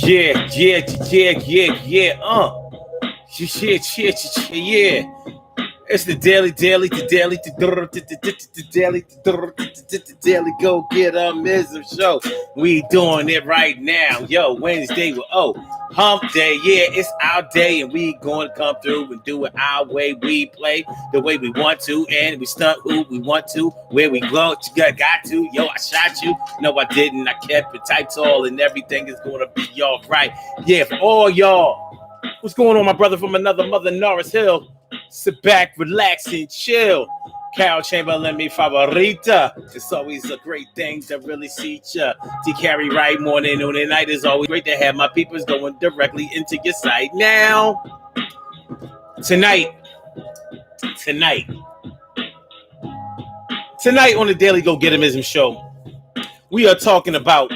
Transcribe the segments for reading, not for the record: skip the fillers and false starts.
Yeah, yeah, yeah, yeah, yeah. Yeah. It's the daily go get show. We doing it right now. Yo, Wednesday with hump day. Yeah, it's our day, and we going to come through and do it our way. We play the way we want to, and we stunt who we want to, where we go. Got to. Yo, I shot you. No, I didn't. I kept it tight tall, and everything is going to be all right. Yeah, for all y'all. What's going on, my brother from another mother, Norris Hill? Sit back, relax, and chill. Carol Chamberlain, mi favorita. It's always a great thing to really see ya. To carry right morning, noon, and night. It's always great to have my peoples going directly into your site. Now, tonight on the Daily Go Getimism show, we are talking about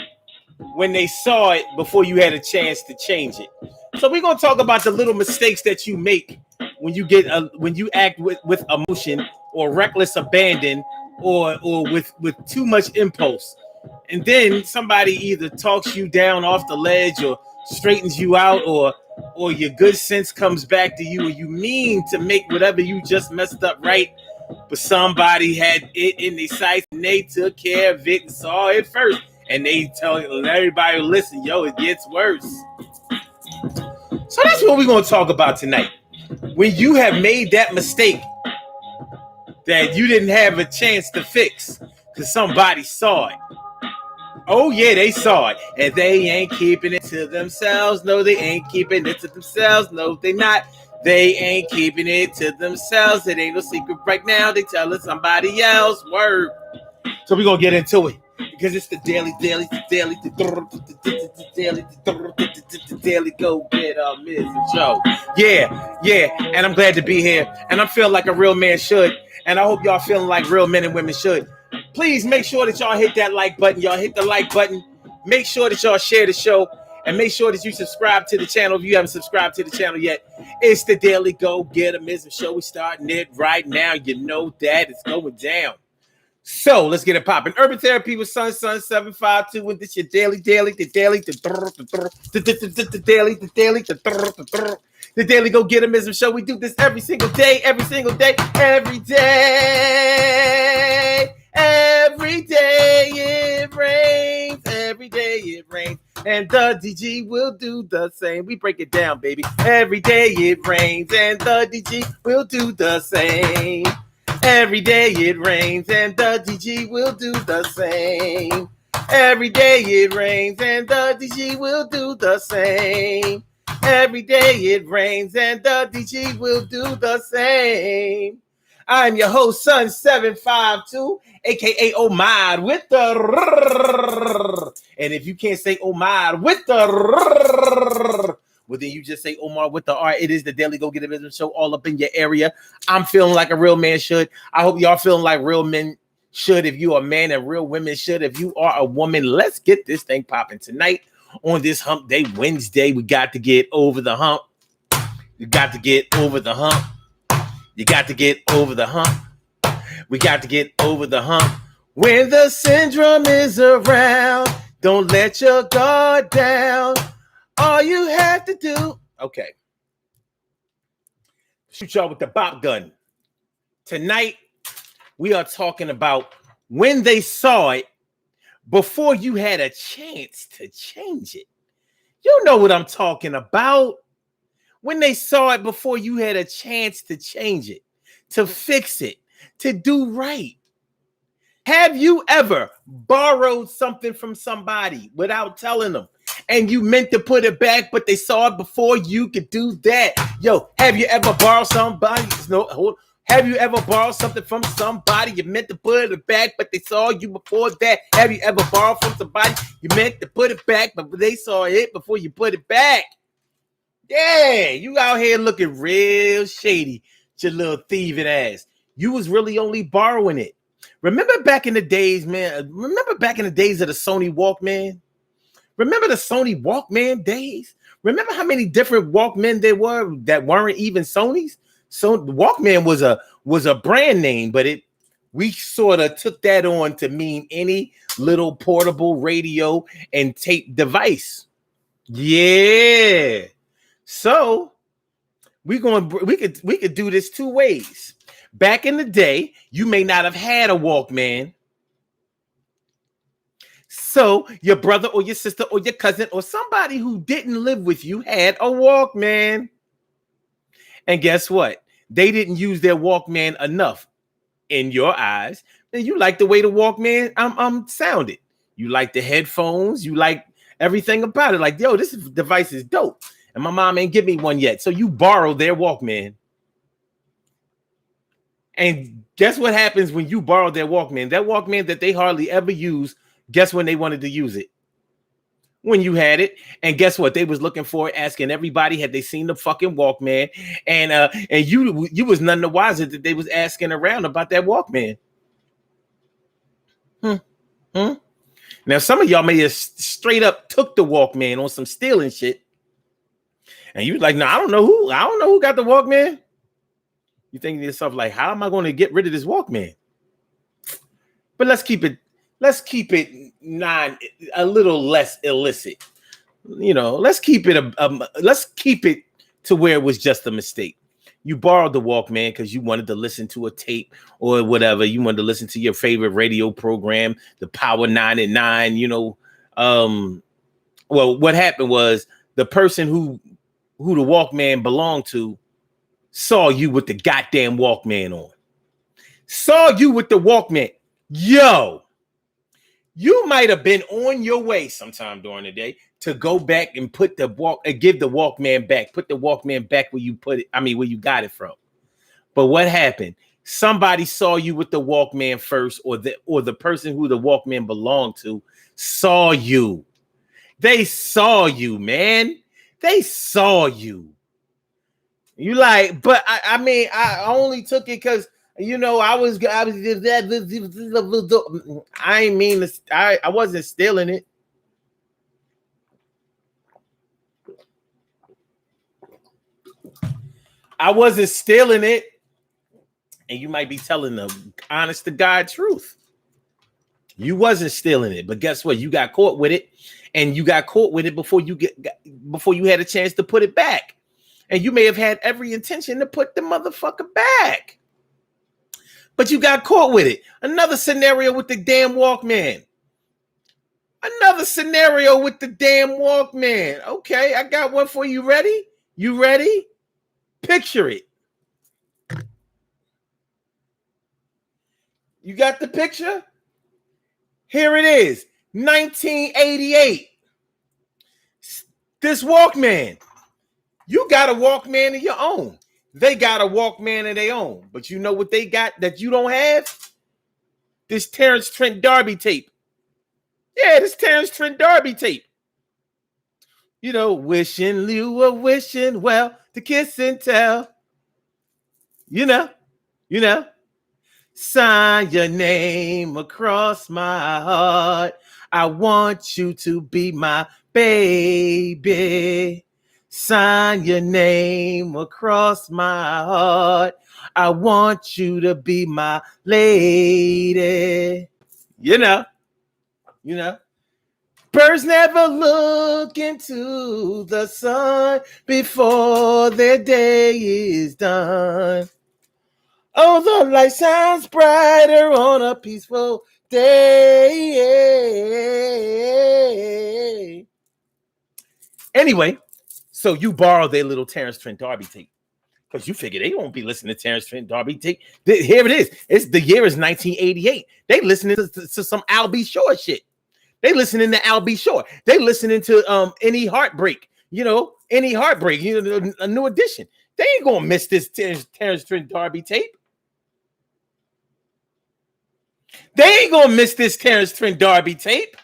when they saw it before you had a chance to change it. So we're gonna talk about the little mistakes that you make when you act with emotion or reckless abandon or with too much impulse, and then somebody either talks you down off the ledge or straightens you out, or your good sense comes back to you, or you mean to make whatever you just messed up right, but somebody had it in their sights and they took care of it and saw it first, and they tell everybody, listen, yo, it gets worse. So that's what we're going to talk about tonight. When you have made that mistake that you didn't have a chance to fix because somebody saw it. Oh, yeah, they saw it. And they ain't keeping it to themselves. No, they ain't keeping it to themselves. No, they not. They ain't keeping it to themselves. It ain't no secret right now. They telling somebody else. Word. So we're going to get into it. Because it's the daily go get show. Yeah, and I'm glad to be here. And I feel like a real man should. And I hope y'all feeling like real men and women should. Please make sure that y'all hit that like button. Y'all hit the like button. Make sure that y'all share the show. And make sure that you subscribe to the channel if you haven't subscribed to the channel yet. It's the Daily Go Getimism show. We're starting it right now. You know that it's going down. So let's get it popping. Urban Therapy with Sun 752, and this your the Daily Go Getimism show. We do this every single day. It rains. Every day it rains. And the DG will do the same. We break it down, baby. Every day it rains, and the DG will do the same. Every day it rains, and the DG will do the same. Every day it rains, and the DG will do the same. Every day it rains, and the DG will do the same. I'm your host, Sun 752, aka Omad with the. And if you can't say Omad with the. Well, then you just say Omar with the R. It is the Daily Go Get a Business show all up in your area. I'm feeling like a real man should. I hope y'all feeling like real men should if you are a man, and real women should if you are a woman. Let's get this thing popping tonight on this hump day, Wednesday. We got to get over the hump. You got to get over the hump. You got to get over the hump. We got to get over the hump. When the syndrome is around, don't let your guard down. All you have to do, okay. Shoot y'all with the bop gun. Tonight, we are talking about when they saw it before you had a chance to change it. You know what I'm talking about. When they saw it before you had a chance to change it, to fix it, to do right. Have you ever borrowed something from somebody without telling them? And you meant to put it back, but they saw it before you could do that. Yo, have you ever borrowed somebody? Have you ever borrowed something from somebody? You meant to put it back, but they saw you before that. Have you ever borrowed from somebody? You meant to put it back, but they saw it before you put it back. Yeah, you out here looking real shady, your little thieving ass. You was really only borrowing it. Remember back in the days, man? Remember back in the days of the Sony Walkman? Remember the Sony Walkman days? Remember how many different Walkmen there were that weren't even Sony's? So the Walkman was a brand name, but we sort of took that on to mean any little portable radio and tape device. Yeah. So we could do this two ways. Back in the day, you may not have had a Walkman. So your brother or your sister or your cousin or somebody who didn't live with you had a Walkman. And guess what? They didn't use their Walkman enough in your eyes. And you like the way the Walkman sounded. You like the headphones. You like everything about it. Like, yo, this device is dope. And my mom ain't give me one yet. So you borrow their Walkman. And guess what happens when you borrow their Walkman? That Walkman that they hardly ever use, guess when they wanted to use it? When you had it. And guess what? They was looking for it, asking everybody, had they seen the fucking Walkman? And you was none the wiser that they was asking around about that Walkman. Now, some of y'all may have straight up took the Walkman on some stealing shit. And you like, no, I don't know who got the Walkman. You think to yourself, like, how am I going to get rid of this Walkman? But let's keep it a little less illicit. You know, let's keep it to where it was just a mistake. You borrowed the Walkman because you wanted to listen to a tape or whatever. You wanted to listen to your favorite radio program, the Power 99, you know. Well, what happened was the person who the Walkman belonged to saw you with the goddamn Walkman on. Saw you with the Walkman. Yo, you might have been on your way sometime during the day to go back and give the Walkman back. Put the Walkman back where you put it. I mean, where you got it from. But what happened? Somebody saw you with the Walkman first, or the person who the Walkman belonged to saw you. They saw you, man. They saw you. You like, but I mean, I only took it because, you know, I ain't mean to, I wasn't stealing it. I wasn't stealing it. And you might be telling the honest to God truth. You wasn't stealing it, but guess what? You got caught with it, and you got caught with it before you had a chance to put it back. And you may have had every intention to put the motherfucker back, but you got caught with it. Another scenario with the damn Walkman. Okay, I got one for you. Ready? You ready? Picture it. You got the picture? Here it is, 1988. This Walkman. You got a Walkman of your own. They got a Walkman of their own. But you know what they got that you don't have? This Terrence Trent D'Arby tape. Yeah, this Terrence Trent D'Arby tape. You know, wishing lieu of wishing well to kiss and tell. You know. Sign your name across my heart. I want you to be my baby. Sign your name across my heart. I want you to be my lady. You know. Birds never look into the sun before their day is done. Oh, the light shines brighter on a peaceful day. Anyway, so you borrowed their little Terrence Trent D'Arby tape because you figure they won't be listening to Terrence Trent D'Arby tape. Here it is. The year is 1988. They listening to some Al B. Shore shit. They listening to Al B. Shore. They listening to Any Heartbreak. You know, Any Heartbreak. You know, a New Edition. They ain't gonna miss this Terrence Trent D'Arby tape. They ain't gonna miss this Terrence Trent D'Arby tape.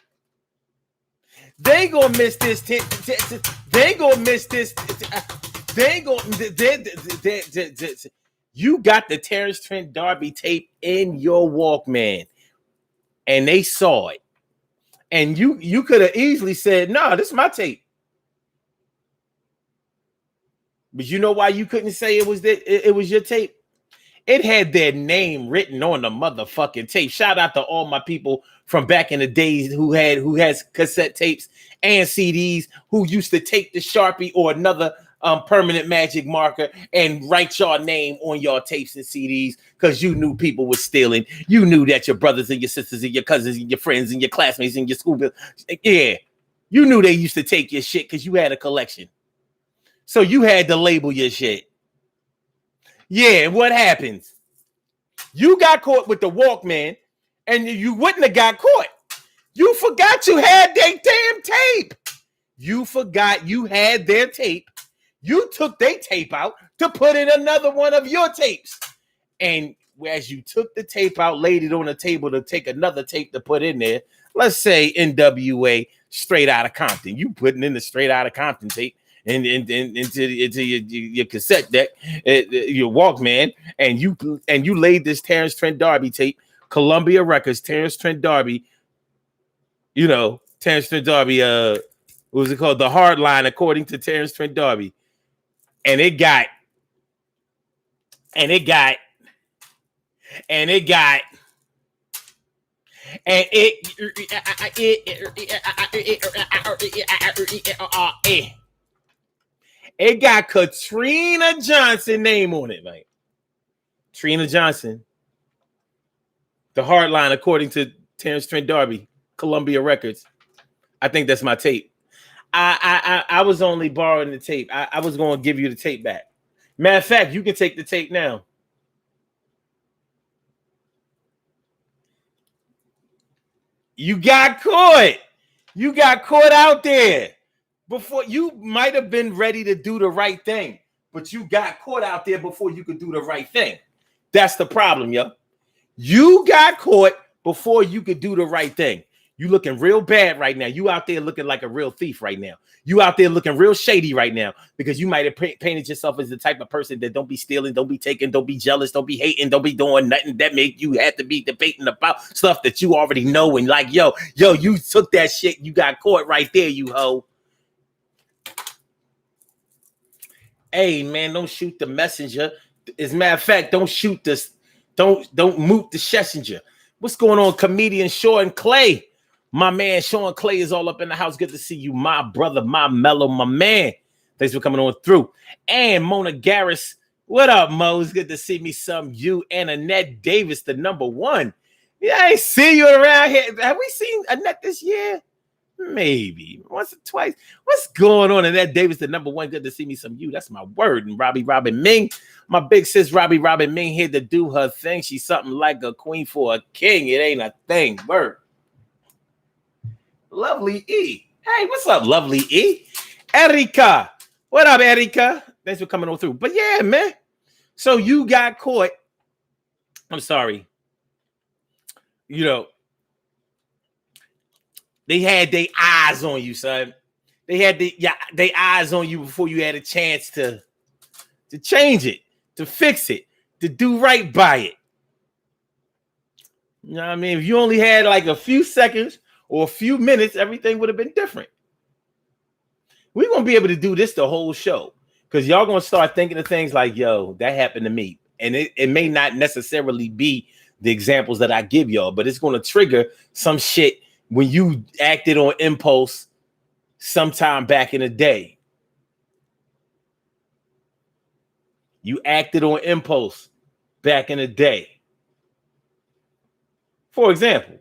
They ain't gonna miss this. You got the Terrence Trent D'Arby tape in your Walkman, and they saw it. And you could have easily said, "No, this is my tape." But you know why you couldn't say it was your tape? It had their name written on the motherfucking tape. Shout out to all my people from back in the days who has cassette tapes and CDs, who used to take the Sharpie or another permanent magic marker and write your name on your tapes and CDs, because you knew people were stealing. You knew that your brothers and your sisters and your cousins and your friends and your classmates and your school, yeah, you knew they used to take your shit because you had a collection. So you had to label your shit. Yeah, what happens? You got caught with the Walkman, and you wouldn't have got caught. You forgot you had their damn tape. You forgot you had their tape. You took their tape out to put in another one of your tapes. And as you took the tape out, laid it on the table to take another tape to put in there, let's say NWA Straight Outta Compton. You putting in the Straight Outta Compton tape into your cassette deck, your Walkman, and you laid this Terrence Trent D'Arby tape, Columbia Records, Terrence Trent D'Arby, Terrence Trent D'Arby, what was it called? The Hard Line, according to Terrence Trent D'Arby. And it got Katrina Johnson name on it, man. Trina Johnson. The Hard Line, according to Terrence Trent D'Arby, Columbia Records. I think that's my tape. I was only borrowing the tape. I was going to give you the tape back. Matter of fact, you can take the tape now. You got caught. You got caught out there. Before you might have been ready to do the right thing, but you got caught out there before you could do the right thing. That's the problem, yo. You got caught before you could do the right thing. You looking real bad right now. You out there looking like a real thief right now. You out there looking real shady right now because you might have painted yourself as the type of person that don't be stealing, don't be taking, don't be jealous, don't be hating, don't be doing nothing that make you have to be debating about stuff that you already know. And like, yo, you took that shit. You got caught right there, you hoe. Hey, man, don't shoot the messenger. As a matter of fact, don't shoot this. Don't moot the messenger. What's going on, comedian Sean Clay? My man Sean Clay is all up in the house. Good to see you, my brother, my mellow, my man. Thanks for coming on through. And Mona Garris. What up, Mo? It's good to see me some. You and Annette Davis, the number one. Yeah, I ain't see you around here. Have we seen Annette this year? Maybe once or twice. What's going on? Annette Davis, the number one. Good to see me some. You. That's my word. And Robbie Robin Ming, my big sis Robbie Robin Ming, here to do her thing. She's something like a queen for a king. It ain't a thing. Word. Lovely E. Hey, what's up, Lovely E? Erica. What up, Erica? Thanks for coming on through. But yeah, man. So you got caught. I'm sorry. They had their eyes on you, son. They had their eyes on you before you had a chance to change it, to fix it, to do right by it. You know what I mean? If you only had like a few seconds or a few minutes, everything would have been different. We're going to be able to do this the whole show because y'all going to start thinking of things like, yo, that happened to me. And it may not necessarily be the examples that I give y'all, but it's going to trigger some shit when you acted on impulse sometime back in the day. You acted on impulse back in the day. For example,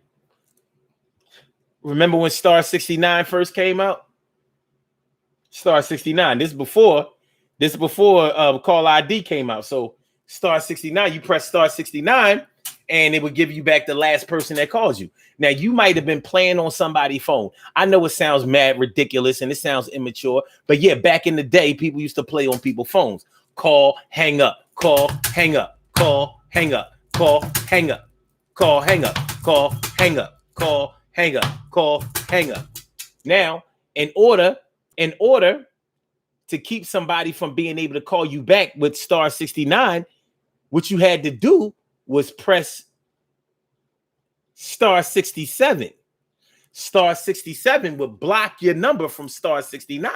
remember when Star 69 first came out? Star 69. This before Call ID came out. So Star 69, you press Star 69 and it would give you back the last person that called you. Now, you might have been playing on somebody's phone. I know it sounds mad ridiculous and it sounds immature, but yeah, back in the day, people used to play on people's phones. Call, hang up, call, hang up, call, hang up, call, hang up, call, hang up, call, hang up, call, hang up, call, hang up. Now, in order to keep somebody from being able to call you back with Star 69, what you had to do was press Star 67. Star 67 would block your number from Star 69.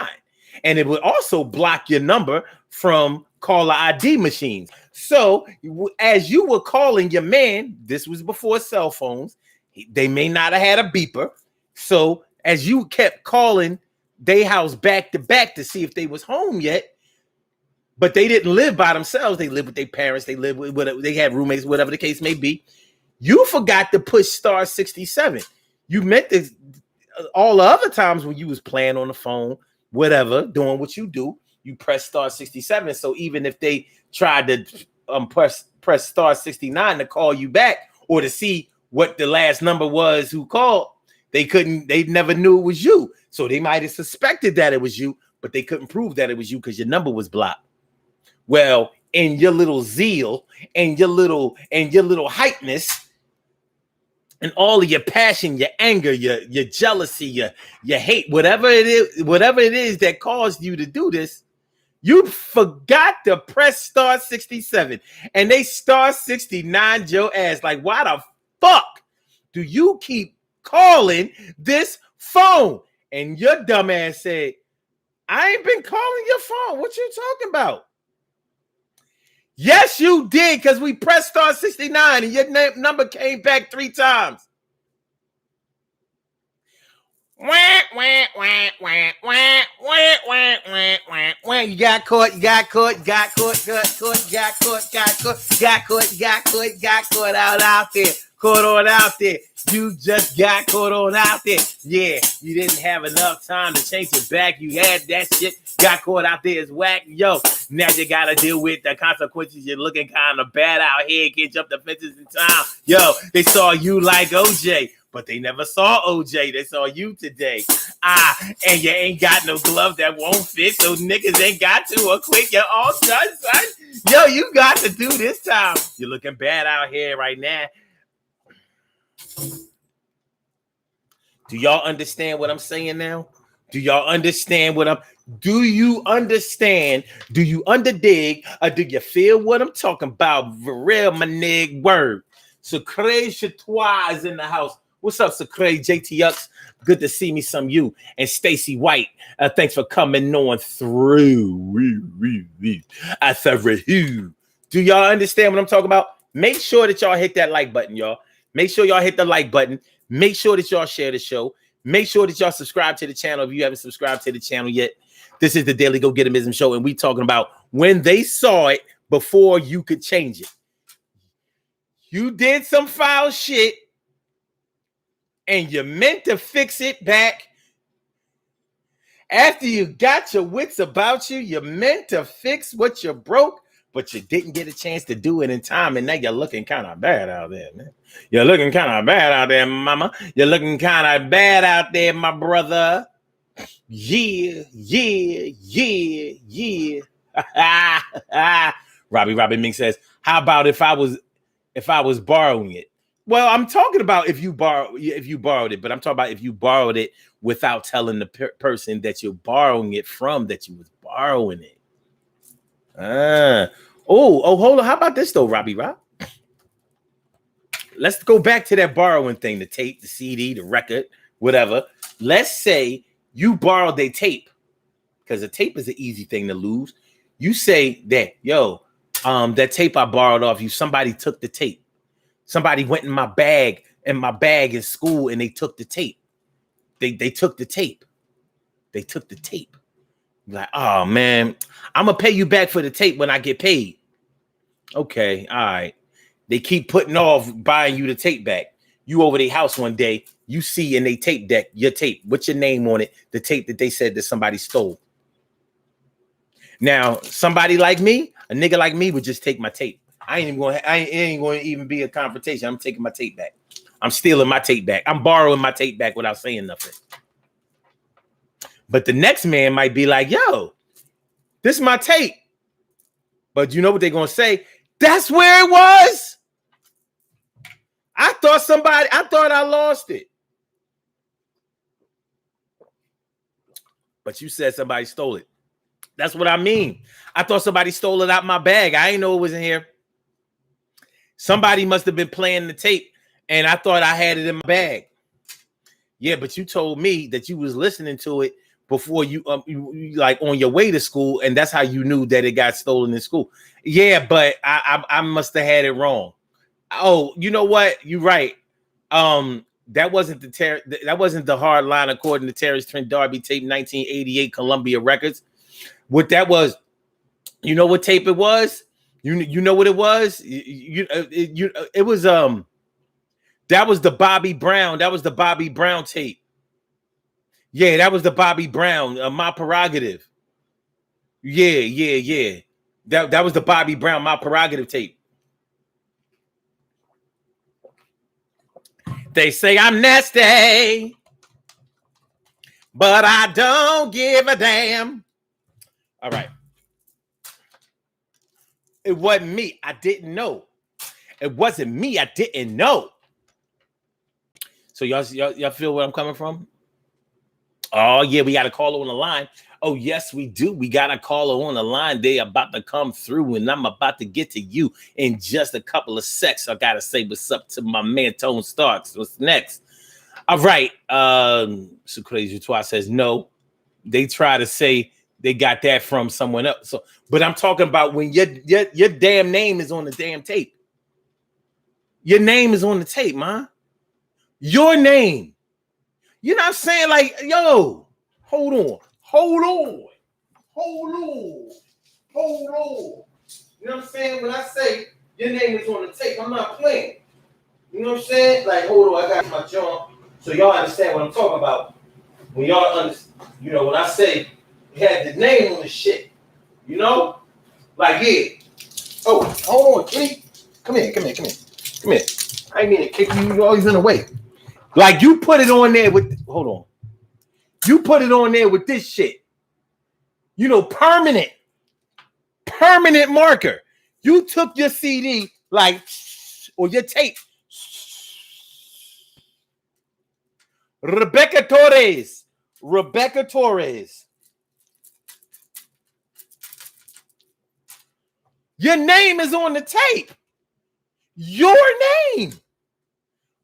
And it would also block your number from caller ID machines. So as you were calling your man, this was before cell phones. They may not have had a beeper. So as you kept calling they house back to back to see if they was home yet, but they didn't live by themselves. They lived with their parents. They lived with whatever, they had roommates, whatever the case may be. You forgot to push star 67. You meant this all the other times when you was playing on the phone, whatever, doing what you do, you press star 67. So even if they tried to press star 69 to call you back or to see what the last number was who called, they never knew it was you. So they might have suspected that it was you, but they couldn't prove that it was you because your number was blocked. Well, in your little zeal and your little hypeness and all of your passion, your anger, your jealousy, your hate, whatever it is that caused you to do this, you forgot to press star 67 and they star 69 your ass. Like, why the fuck do you keep calling this phone? And your dumb ass said, I ain't been calling your phone. What you talking about? Yes, you did, because we pressed star 69 and your number came back 3 times. You got caught out there. Caught on out there. You just got caught on out there. Yeah, you didn't have enough time to change it back. You had that shit. Got caught out there as whack. Yo, now you gotta deal with the consequences. You're looking kind of bad out here. Can't jump the fences in time. Yo, they saw you like OJ, but they never saw OJ. They saw you today. And you ain't got no glove that won't fit, so niggas ain't got to acquit. You're all done, son. Yo, you got to do this time. You're looking bad out here right now. Do y'all understand what I'm saying now? Do y'all understand do you understand? Do you underdig? Or do you feel what I'm talking about? For real, my nigga, word. Secret Chatois is in the house. What's up, Secret JTX? Good to see me some you. And Stacy White, thanks for coming on through. I said, do y'all understand what I'm talking about? Make sure that y'all hit that like button, y'all. Make sure y'all hit the like button. Make sure that y'all share the show. Make sure that y'all subscribe to the channel if you haven't subscribed to the channel yet. This is the Daily Go Getimism Show, and we talking about when they saw it before you could change it. You did some foul shit, and you meant to fix it back. After you got your wits about you, you meant to fix what you broke, but you didn't get a chance to do it in time, and now you're looking kind of bad out there, man. You're looking kind of bad out there, mama. You're looking kind of bad out there, my brother. Yeah. Robbie Mink says, how about if I was borrowing it? Well, I'm talking about if you borrowed it, but I'm talking about if you borrowed it without telling the person that you're borrowing it from that you was borrowing it. Hold on. How about this though, Robbie Rob? Let's go back to that borrowing thing, the tape, the CD, the record, whatever. Let's say you borrowed a tape, because a tape is an easy thing to lose. You say that, yo, that tape I borrowed off you, somebody took the tape. Somebody went in my bag in school and they took the tape. They took the tape. They took the tape. Like, oh man, I'm gonna pay you back for the tape when I get paid. Okay, all right. They keep putting off buying you the tape back. You over their house one day, you see in their tape deck, your tape, what's your name on it? The tape that they said that somebody stole. Now, somebody like me, a nigga like me would just take my tape. It ain't going to even be a confrontation. I'm taking my tape back. I'm stealing my tape back. I'm borrowing my tape back without saying nothing. But the next man might be like, yo, this is my tape. But you know what they're going to say? That's where it was. I thought I lost it. But you said somebody stole it. That's what I mean. I thought somebody stole it out my bag. I didn't know it was in here. Somebody must have been playing the tape, and I thought I had it in my bag. Yeah, but you told me that you was listening to it before you like on your way to school, and that's how you knew that it got stolen in school. Yeah, but I must have had it wrong. Oh, you know what? You're right. That wasn't that wasn't the hard line according to Terrence Trent D'Arby tape 1988 Columbia Records. What that was, you know what tape it was? You know what it was? It was that was the Bobby Brown. That was the Bobby Brown tape. Yeah, that was the Bobby Brown, My Prerogative. Yeah. That was the Bobby Brown, My Prerogative tape. They say I'm nasty, but I don't give a damn. All right. It wasn't me. I didn't know. It wasn't me. I didn't know. So y'all feel where I'm coming from? Oh, yeah, we got a caller on the line. Oh, yes, we do. We got a caller on the line. They about to come through, and I'm about to get to you in just a couple of seconds. I got to say what's up to my man, Tone Starks. What's next? All right. So Crazy Twice says, no. They try to say they got that from someone else. So, but I'm talking about when your damn name is on the damn tape. Your name is on the tape, man. Your name. You know what I'm saying? Like, yo, hold on. You know what I'm saying? When I say your name is on the tape, I'm not playing. You know what I'm saying? Like, hold on, I got my jump. So y'all understand what I'm talking about. When y'all understand, you know, when I say you had the name on the shit, you know? Like, yeah. Oh, hold on, Kenny. Come here. I ain't mean to kick you. You're always in the way. Like, you put it on there with, hold on. You put it on there with this shit. You know, permanent marker. You took your CD, like, or your tape. Rebecca Torres. Your name is on the tape. Your name.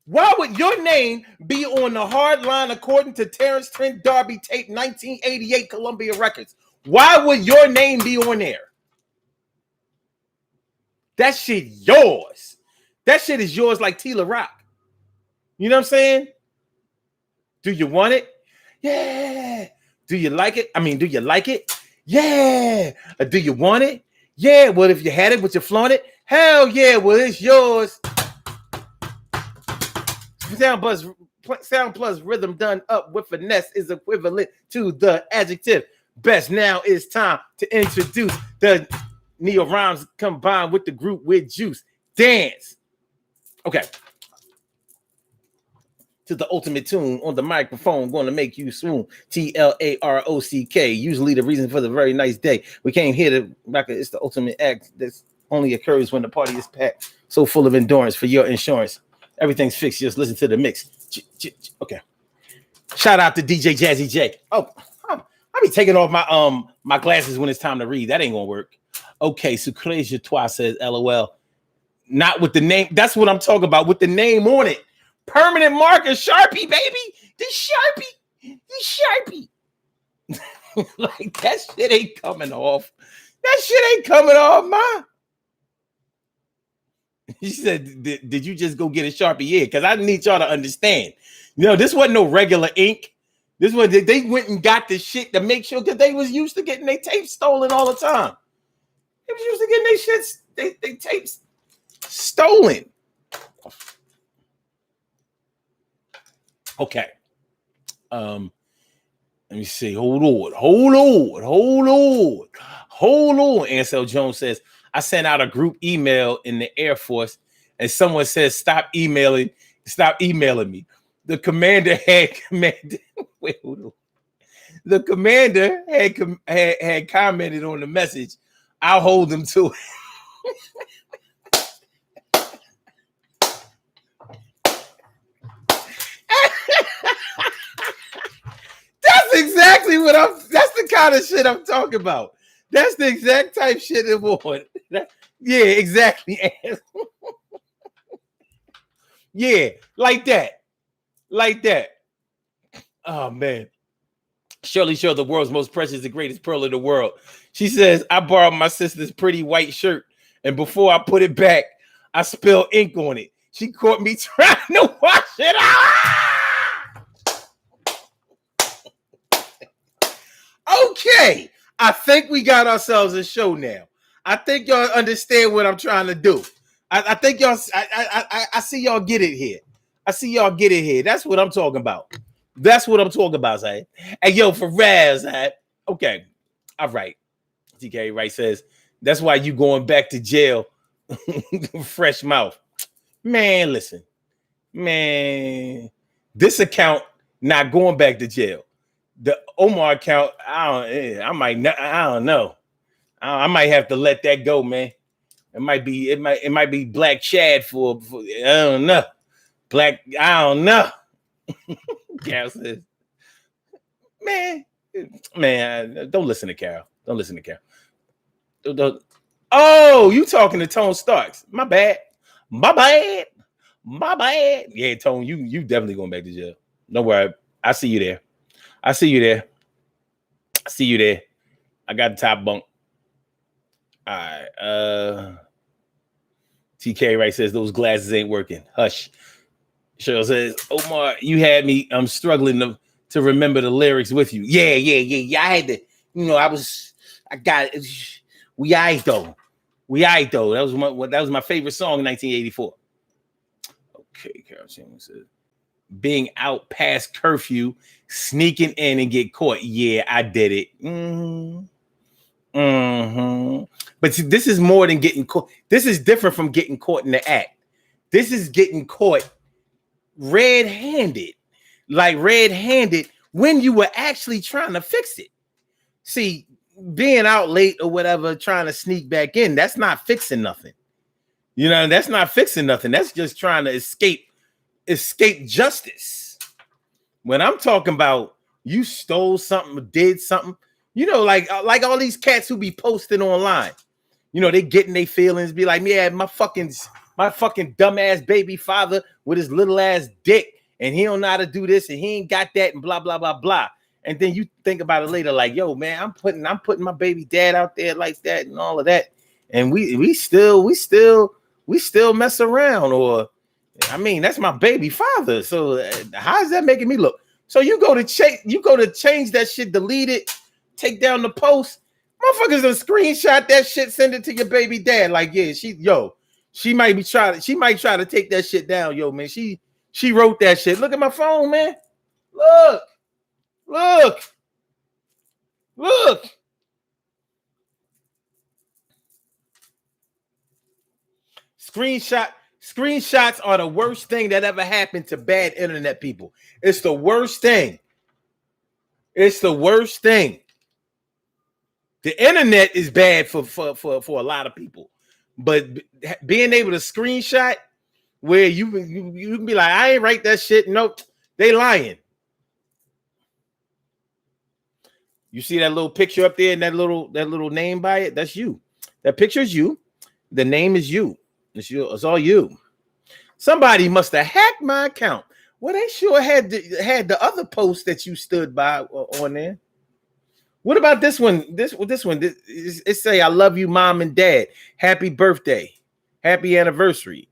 Why would your name be on the hard line according to Terrence Trent D'Arby tape 1988 Columbia Records? Why would your name be on there? That shit yours. That shit is yours like Tila Rock. You know what I'm saying? Do you want it? Yeah. Do you like it? I mean, do you like it? Yeah. Do you want it? Yeah. Well, if you had it, would you flaunt it? Hell yeah. Well, it's yours. Sound plus rhythm done up with finesse is equivalent to the adjective best. Now it's time to introduce the neo rhymes combined with the group with juice. Dance. Okay. To the ultimate tune on the microphone, going to make you swoon. TLAROCK. Usually the reason for the very nice day. We came here to rock it. It's the ultimate act that only occurs when the party is packed. So full of endurance for your insurance. Everything's fixed. Just listen to the mix. Okay. Shout out to DJ Jazzy J. Oh, I be taking off my glasses when it's time to read. That ain't gonna work. Okay, so Crazy Twice says LOL. Not with the name. That's what I'm talking about. With the name on it. Permanent marker, Sharpie, baby. The Sharpie. Like that shit ain't coming off. That shit ain't coming off, man. He said, did you just go get a Sharpie? Yeah, because I need y'all to understand. You know, this wasn't no regular ink. This was, they went and got the shit to make sure, because they was used to getting their tape stolen all the time. They was used to getting their shit, they tapes stolen. Okay. Let me see. Hold on. Ansel Jones says, I sent out a group email in the Air Force, and someone says, stop emailing me. The commander had commanded. Wait, hold on. The commander had commented on the message. I'll hold them to it. That's exactly what that's the kind of shit I'm talking about. That's the exact type shit it was. Yeah, exactly. Yeah, like that. Oh man. Shirley Show, the world's most precious, the greatest pearl of the world. She says, I borrowed my sister's pretty white shirt, and before I put it back, I spilled ink on it. She caught me trying to wash it out. Okay, I think we got ourselves a show now. I think y'all understand what I'm trying to do. I think y'all, I see y'all get it here. I see y'all get it here. That's what I'm talking about. That's what I'm talking about, Zay. Hey, yo, for Raz, Zay. Okay. All right. TK Wright says, that's why you going back to jail. Fresh mouth. Man, listen. Man, this account not going back to jail. The Omar account, I don't know. I might have to let that go, man. It might be Black Chad for I don't know. I don't know. Carol says, man, don't listen to Carol. Don't listen to Carol. Don't. Oh, you talking to Tone Starks. My bad. Yeah, Tone, you definitely going back to jail. Don't worry. I see you there. I got the top bunk. All right. TK Wright says those glasses ain't working. Hush. Cheryl says, Omar, you had me. I'm struggling to remember the lyrics with you. Yeah. I had to, we aight though. That was my favorite song in 1984. Okay, Carol Chandler says, being out past curfew, sneaking in and get caught. Yeah, I did it. But see, this is more than getting caught. This is different from getting caught in the act. This is getting caught red-handed when you were actually trying to fix it. See, being out late or whatever, trying to sneak back in, that's not fixing nothing. That's not fixing nothing. That's just trying to escape justice. When I'm talking about you stole something or did something, like all these cats who be posting online, they getting their feelings, be like, yeah, my fucking dumbass baby father with his little ass dick, and he don't know how to do this, and he ain't got that, and blah blah blah blah. And then you think about it later, like, yo, man, I'm putting my baby dad out there like that and all of that, and we still mess around, or that's my baby father. So how is that making me look? So you go to change that shit, delete it, take down the post. Motherfuckers gonna screenshot that shit, send it to your baby dad. Like, yeah, she might try to take that shit down. Yo, man, she wrote that shit. Look at my phone, man. Look. Screenshots are the worst thing that ever happened to bad internet people. It's the worst thing. The internet is bad for a lot of people, but being able to screenshot where you can be like, I ain't write that shit. Nope, they lying. You see that little picture up there and that little name by it? That's you. That picture is you. The name is you. It's all you. Somebody must have hacked my account. Well, they sure had the other post that you stood by on there. What about this one? This one. It say, I love you, mom and dad. Happy birthday. Happy anniversary.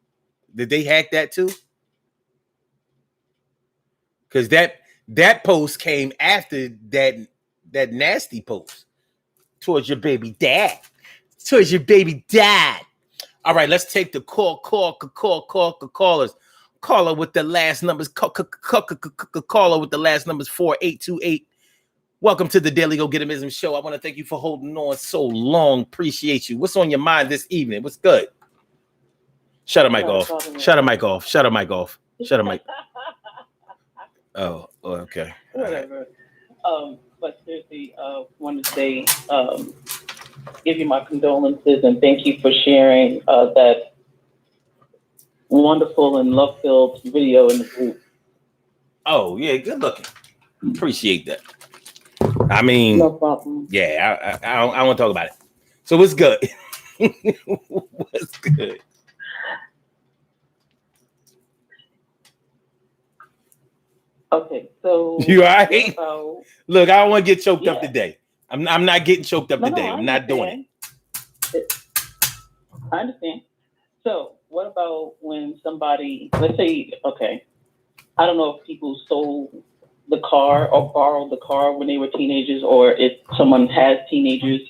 Did they hack that too? Because that post came after that nasty post towards your baby dad. All right, let's take the callers. Caller with the last numbers. Caller with the last numbers 4828. Welcome to the Daily Go Getimism Show. I want to thank you for holding on so long. Appreciate you. What's on your mind this evening? What's good? Shut the mic off. Oh, okay. Whatever. But seriously, want to say, give you my condolences and thank you for sharing that wonderful and love-filled video in the group. Oh, yeah, good looking. Appreciate that. No problem. Yeah, I want to talk about it. So what's good? What's good? Okay, so You all what right? about, Look, I don't want to get choked up yeah, today. I'm not getting choked up no, today. I I'm not doing it. understand. I understand. So what about when somebody, let's say, okay, I don't know if people stole the car or borrowed the car when they were teenagers, or if someone has teenagers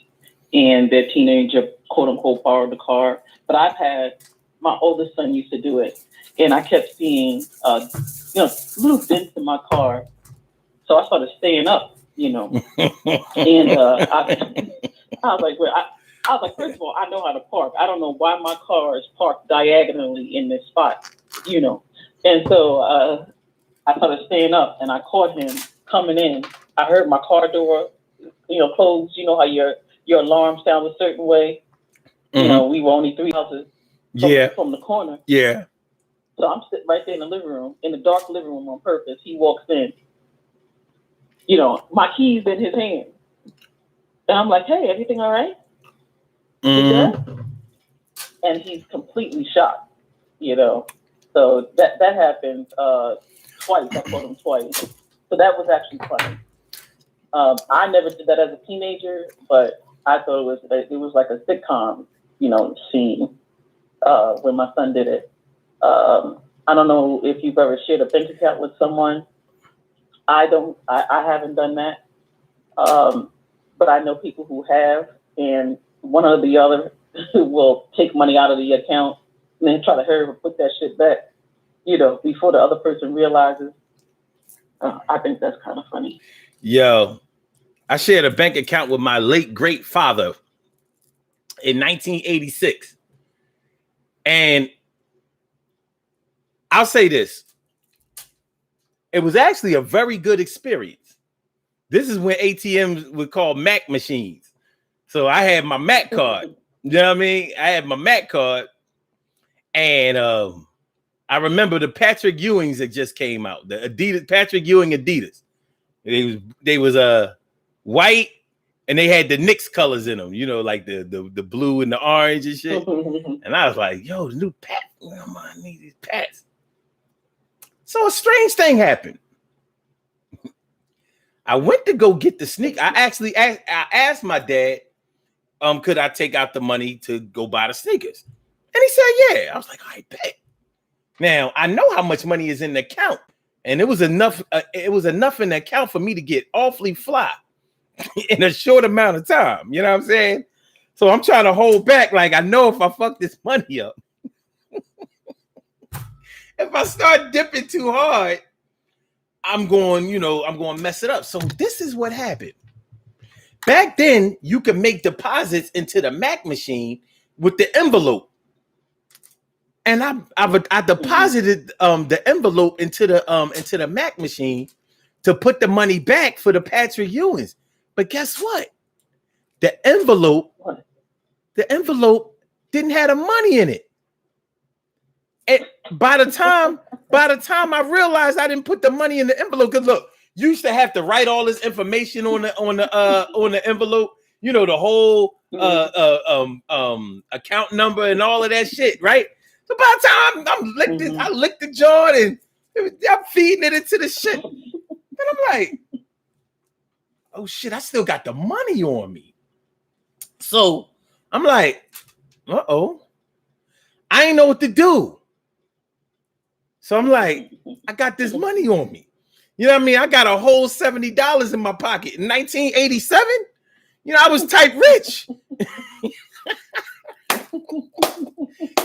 and their teenager, quote unquote, borrowed the car. But I've had, my oldest son used to do it, and I kept seeing, little dents in my car. So I started staying up, and I was like, I was like, first of all, I know how to park. I don't know why my car is parked diagonally in this spot, you know. And so I started staying up, and I caught him coming in. I heard my car door, close. You know how your alarm sounds a certain way. Mhm. We were only 3 houses Yeah, from the corner. yeah. So I'm sitting right there in the living room, in the dark living room on purpose. He walks in, my keys in his hand. And I'm like, hey, everything all right? You Mhm. good? And he's completely shocked, you know. So that happened twice. I caught him twice. So that was actually funny. I never did that as a teenager, but I thought it was like a sitcom, scene when my son did it. I don't know if you've ever shared a bank account with someone. I haven't done that. But I know people who have, and one or the other will take money out of the account and then try to hurry and put that shit back, before the other person realizes. I think that's kind of funny. Yo, I shared a bank account with my late great father in 1986. And I'll say this. It was actually a very good experience. This is when ATMs were called Mac machines. So I had my Mac card. You know what I mean? I had my Mac card. And I remember the Patrick Ewings that just came out. The Adidas, Patrick Ewing Adidas. They was white, and they had the Knicks colors in them, like the blue and the orange and shit. And I was like, yo, the new Pat, I need these Pats. So a strange thing happened. I went to go get the sneak. I asked my dad, could I take out the money to go buy the sneakers? And he said, yeah. I was like, I bet. Now I know how much money is in the account, and it was enough. It was enough in the account for me to get awfully fly in a short amount of time. You know what I'm saying? So I'm trying to hold back. Like, I know if I fuck this money up, if I start dipping too hard, I'm going to mess it up. So this is what happened. Back then, you could make deposits into the Mac machine with the envelope. And I deposited the envelope into the Mac machine to put the money back for the Patrick Ewings. But guess what? The envelope didn't have the money in it. And by the time I realized I didn't put the money in the envelope, because look, you used to have to write all this information on the envelope, the whole account number and all of that shit, right? So by the time I licked the joint and I'm feeding it into the shit. And I'm like, oh shit, I still got the money on me. So I'm like, uh-oh. I ain't know what to do. So I'm like, I got this money on me. You know what I mean? I got a whole $70 in my pocket. In 1987, I was type rich.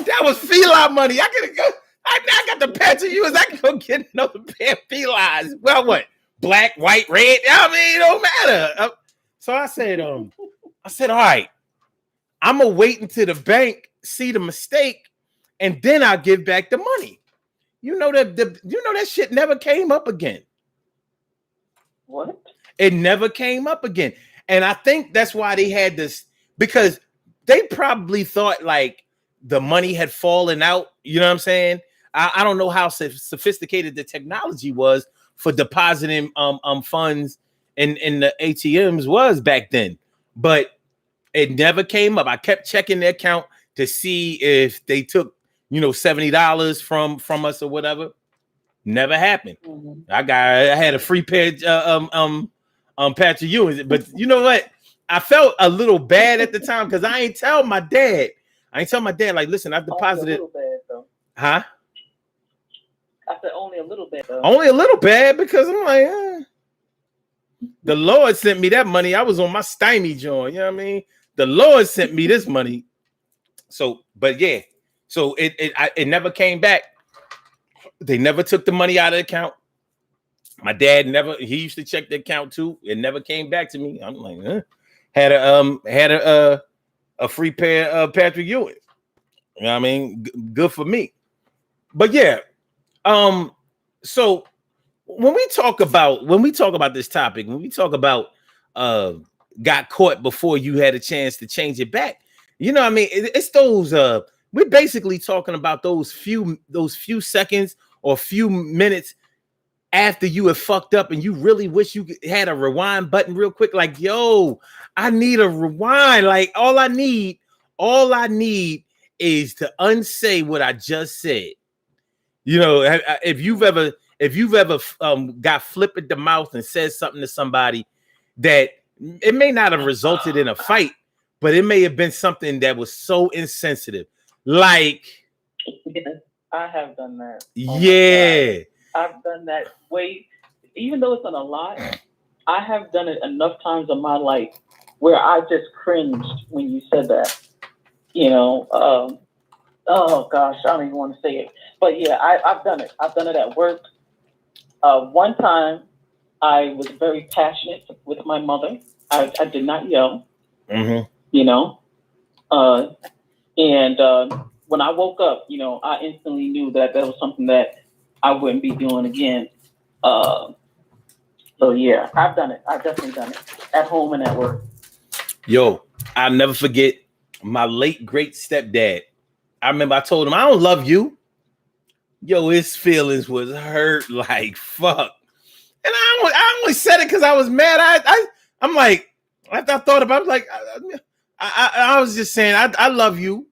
That was feline money. I could go. I got the Patrick Ewings. I can go get another pair of felines. Well, what? Black, white, red. I mean, it don't matter. So I said, all right, I'm gonna wait until the bank see the mistake, and then I'll give back the money. That shit never came up again. What? It never came up again. And I think that's why they had this, because they probably thought like the money had fallen out. You know what I'm saying? I don't know how sophisticated the technology was for depositing funds in the ATMs was back then, but it never came up. I kept checking their account to see if they took $70 from us or whatever. Never happened. Mhm. I had a free pair Patrick Ewing, but you know what? I felt a little bad at the time because I ain't tell my dad. Like, listen, I've deposited. Only a little bad though. Huh? I said only a little bad though. Only a little bad because I'm like, the Lord sent me that money. I was on my stymie joint. You know what I mean? The Lord sent me this money. So, but yeah, so it never came back. They never took the money out of the account. My dad he used to check the account too. It never came back to me. I'm like, huh? Had a free pair of Patrick Ewing. You know what I mean? Good for me. But yeah, so when we talk about this topic, when we talk about got caught before you had a chance to change it back, you know what I mean? It's those we're basically talking about those few seconds or few minutes after you have fucked up and you really wish you had a rewind button real quick. Like, yo, I need a rewind. Like, all I need is to unsay what I just said. You know, if you've ever got flip at the mouth and said something to somebody that it may not have resulted in a fight, but it may have been something that was so insensitive. Like, yes, I have done that. Yeah. I've done that even though it's not a lot, I have done it enough times in my life where I just cringed when you said that. You know, oh gosh, I don't even want to say it. But yeah, I've done it. I've done it at work. One time I was very passionate with my mother. I did not yell, you know, and when I woke up, you know, I instantly knew that was something that I wouldn't be doing again. So yeah, I've done it. I've definitely done it at home and at work. Yo, I'll never forget my late great stepdad. I remember I told him, I don't love you. Yo, his feelings was hurt like fuck. And I only said it because I was mad. I'm like, after I thought about it, like, I was just saying, I love you.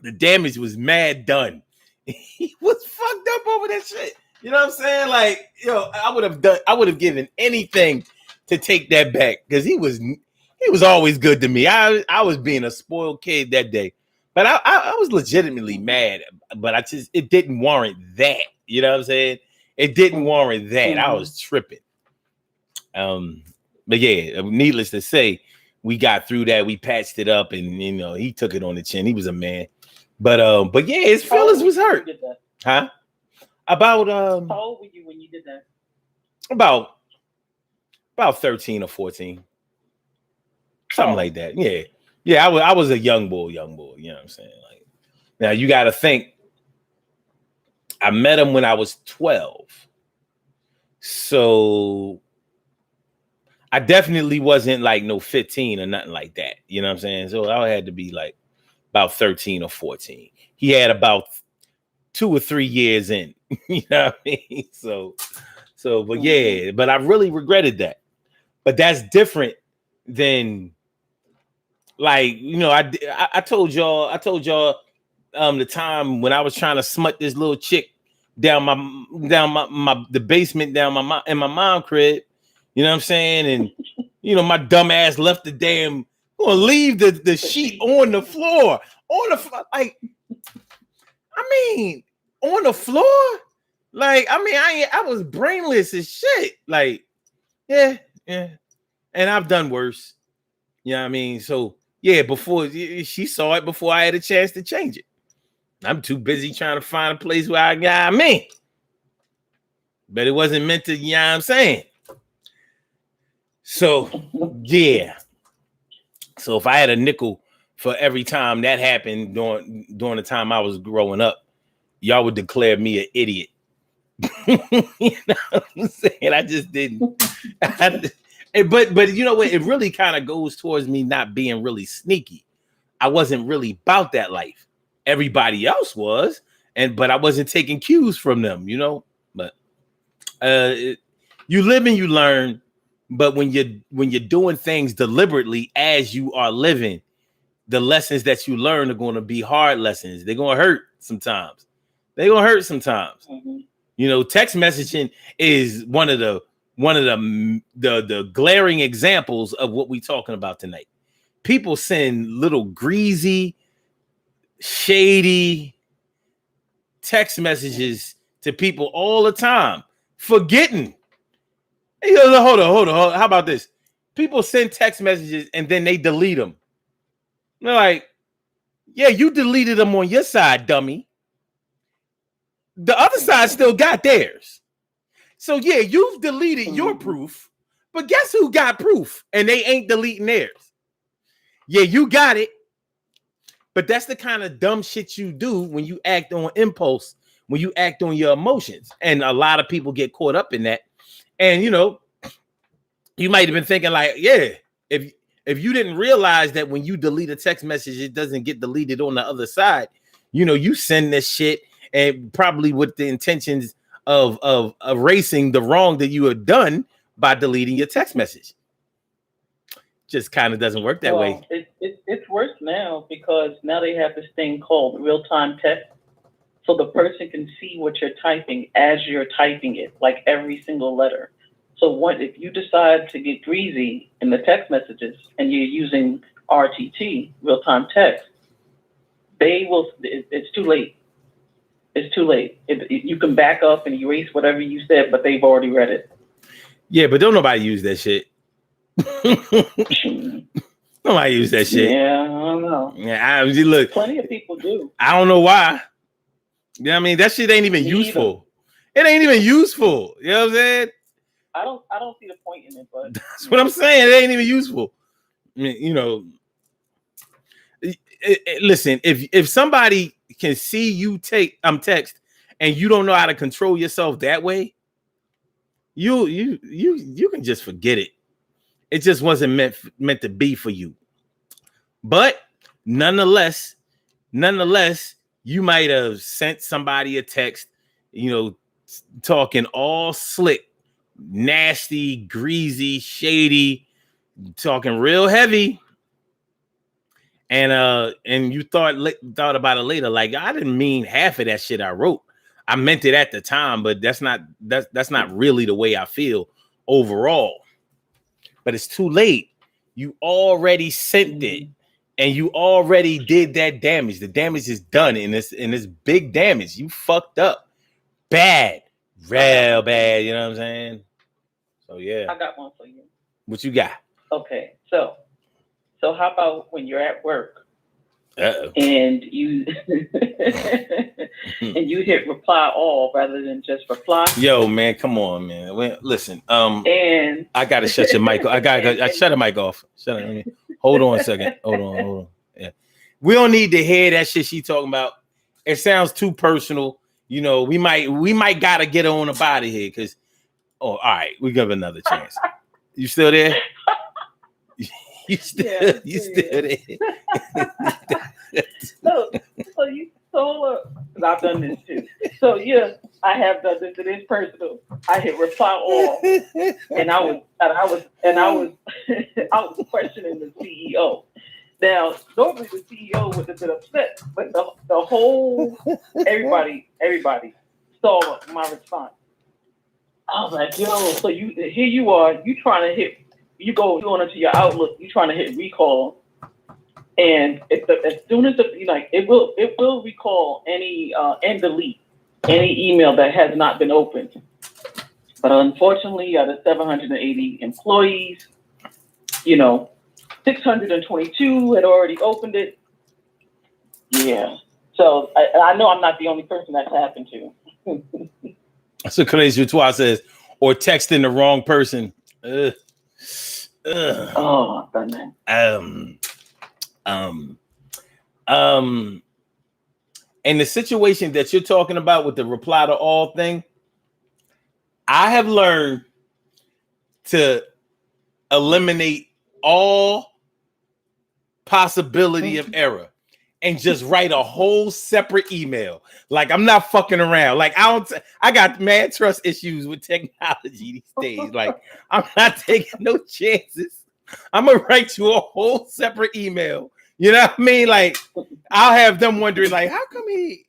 The damage was mad done. He was fucked up over that shit. You know what I'm saying? Like, yo, I would have given anything to take that back because he was always good to me. I was being a spoiled kid that day, but I was legitimately mad. But it didn't warrant that. You know what I'm saying? It didn't warrant that. I was tripping. But yeah, needless to say, we got through that. We patched it up, and you know, he took it on the chin. He was a man. But yeah, his feelings was hurt. Huh? About how old were you when you did that? About 13 or 14. Something like that. Yeah. Yeah, I was a young boy, you know what I'm saying? Like, now you gotta think, I met him when I was 12. So I definitely wasn't like no 15 or nothing like that. You know what I'm saying? So I had to be like about 13 or 14. He had about 2 or 3 years in. You know what I mean? So, but yeah, but I really regretted that. But that's different than, like, you know, I told y'all the time when I was trying to smut this little chick down the basement in my mom crib. You know what I'm saying? And you know, my dumb ass left the damn, gonna leave the sheet on the floor. Like, I mean, on the floor? Like, I mean, I was brainless as shit. Like, yeah. And I've done worse. You know what I mean? So yeah, before she saw it before I had a chance to change it. I'm too busy trying to find a place where I got me. But it wasn't meant to, you know what I'm saying? So yeah. So if I had a nickel for every time that happened during the time I was growing up, y'all would declare me an idiot. You know what I'm saying? I just didn't. But you know what? It really kind of goes towards me not being really sneaky. I wasn't really about that life. Everybody else was, but I wasn't taking cues from them, you know. But you live and you learn. But when you're doing things deliberately as you are living, the lessons that you learn are going to be hard lessons. They're going to hurt sometimes. Mm-hmm. Text messaging is one of the glaring examples of what we're talking about tonight. People send little greasy, shady text messages to people all the time, forgetting. Hey, hold on. How about this? People send text messages and then they delete them. They're like, yeah, you deleted them on your side, dummy. The other side still got theirs. So yeah, you've deleted your proof, but guess who got proof? And they ain't deleting theirs. Yeah, you got it. But that's the kind of dumb shit you do when you act on impulse, when you act on your emotions. And a lot of people get caught up in that. And you might have been thinking like, yeah, if you didn't realize that when you delete a text message, it doesn't get deleted on the other side. You send this shit and probably with the intentions of erasing the wrong that you have done by deleting your text message. Just kind of doesn't work that way. It's worse now because now they have this thing called real-time text. So the person can see what you're typing as you're typing it, like every single letter. So if you decide to get greasy in the text messages and you're using RTT, real-time text, it's too late. It's too late. You can back up and erase whatever you said, but they've already read it. Yeah, but don't nobody use that shit. Nobody use that shit. Yeah, I don't know. Yeah, look. Plenty of people do. I don't know why. You know what I mean? That shit ain't even useful. It ain't even useful. You know what I'm saying? I don't see the point in it, but that's what I'm saying. It ain't even useful. I mean, listen, if somebody can see you text and you don't know how to control yourself that way, you can just forget it. It just wasn't meant to be for you. But nonetheless, you might have sent somebody a text, talking all slick, nasty, greasy, shady, talking real heavy. And you thought about it later, like I didn't mean half of that shit I wrote. I meant it at the time, but that's not really the way I feel overall. But it's too late. You already sent it, and you already did that damage. The damage is done, and it's big damage. You fucked up, bad, real bad. You know what I'm saying? So yeah, I got one for you. What you got? Okay, so how about when you're at work Uh-oh. and you and you hit reply all rather than just reply? Yo, man, come on, man. Listen, and I gotta shut your mic. I shut the mic off. Shut it. Hold on a second. Hold on. Yeah, we don't need to hear that shit she talking about. It sounds too personal. We might gotta get her on up out of here because. Oh, all right. We give another chance. You still there? You still there? So you told her, because I've done this too. So yeah, I have done this. It is personal. I hit reply all, and I was questioning the CEO. Now, normally the CEO would have been upset, but the whole everybody saw my response. I was like, yo, so here you are, you trying to hit. You going into your Outlook, you trying to hit recall, and as soon as it will recall any and delete any email that has not been opened. But unfortunately, out of 780 employees, 622 had already opened it. Yeah, so I know I'm not the only person that's happened to. So Khalees Twa says, or texting the wrong person. Oh, I've done that. And the situation that you're talking about with the reply to all thing, I have learned to eliminate all possibility of error and just write a whole separate email. Like I'm not fucking around. Like I got mad trust issues with technology these days. Like I'm not taking no chances. I'm gonna write you a whole separate email. You know what I mean? Like I'll have them wondering, like, how come he?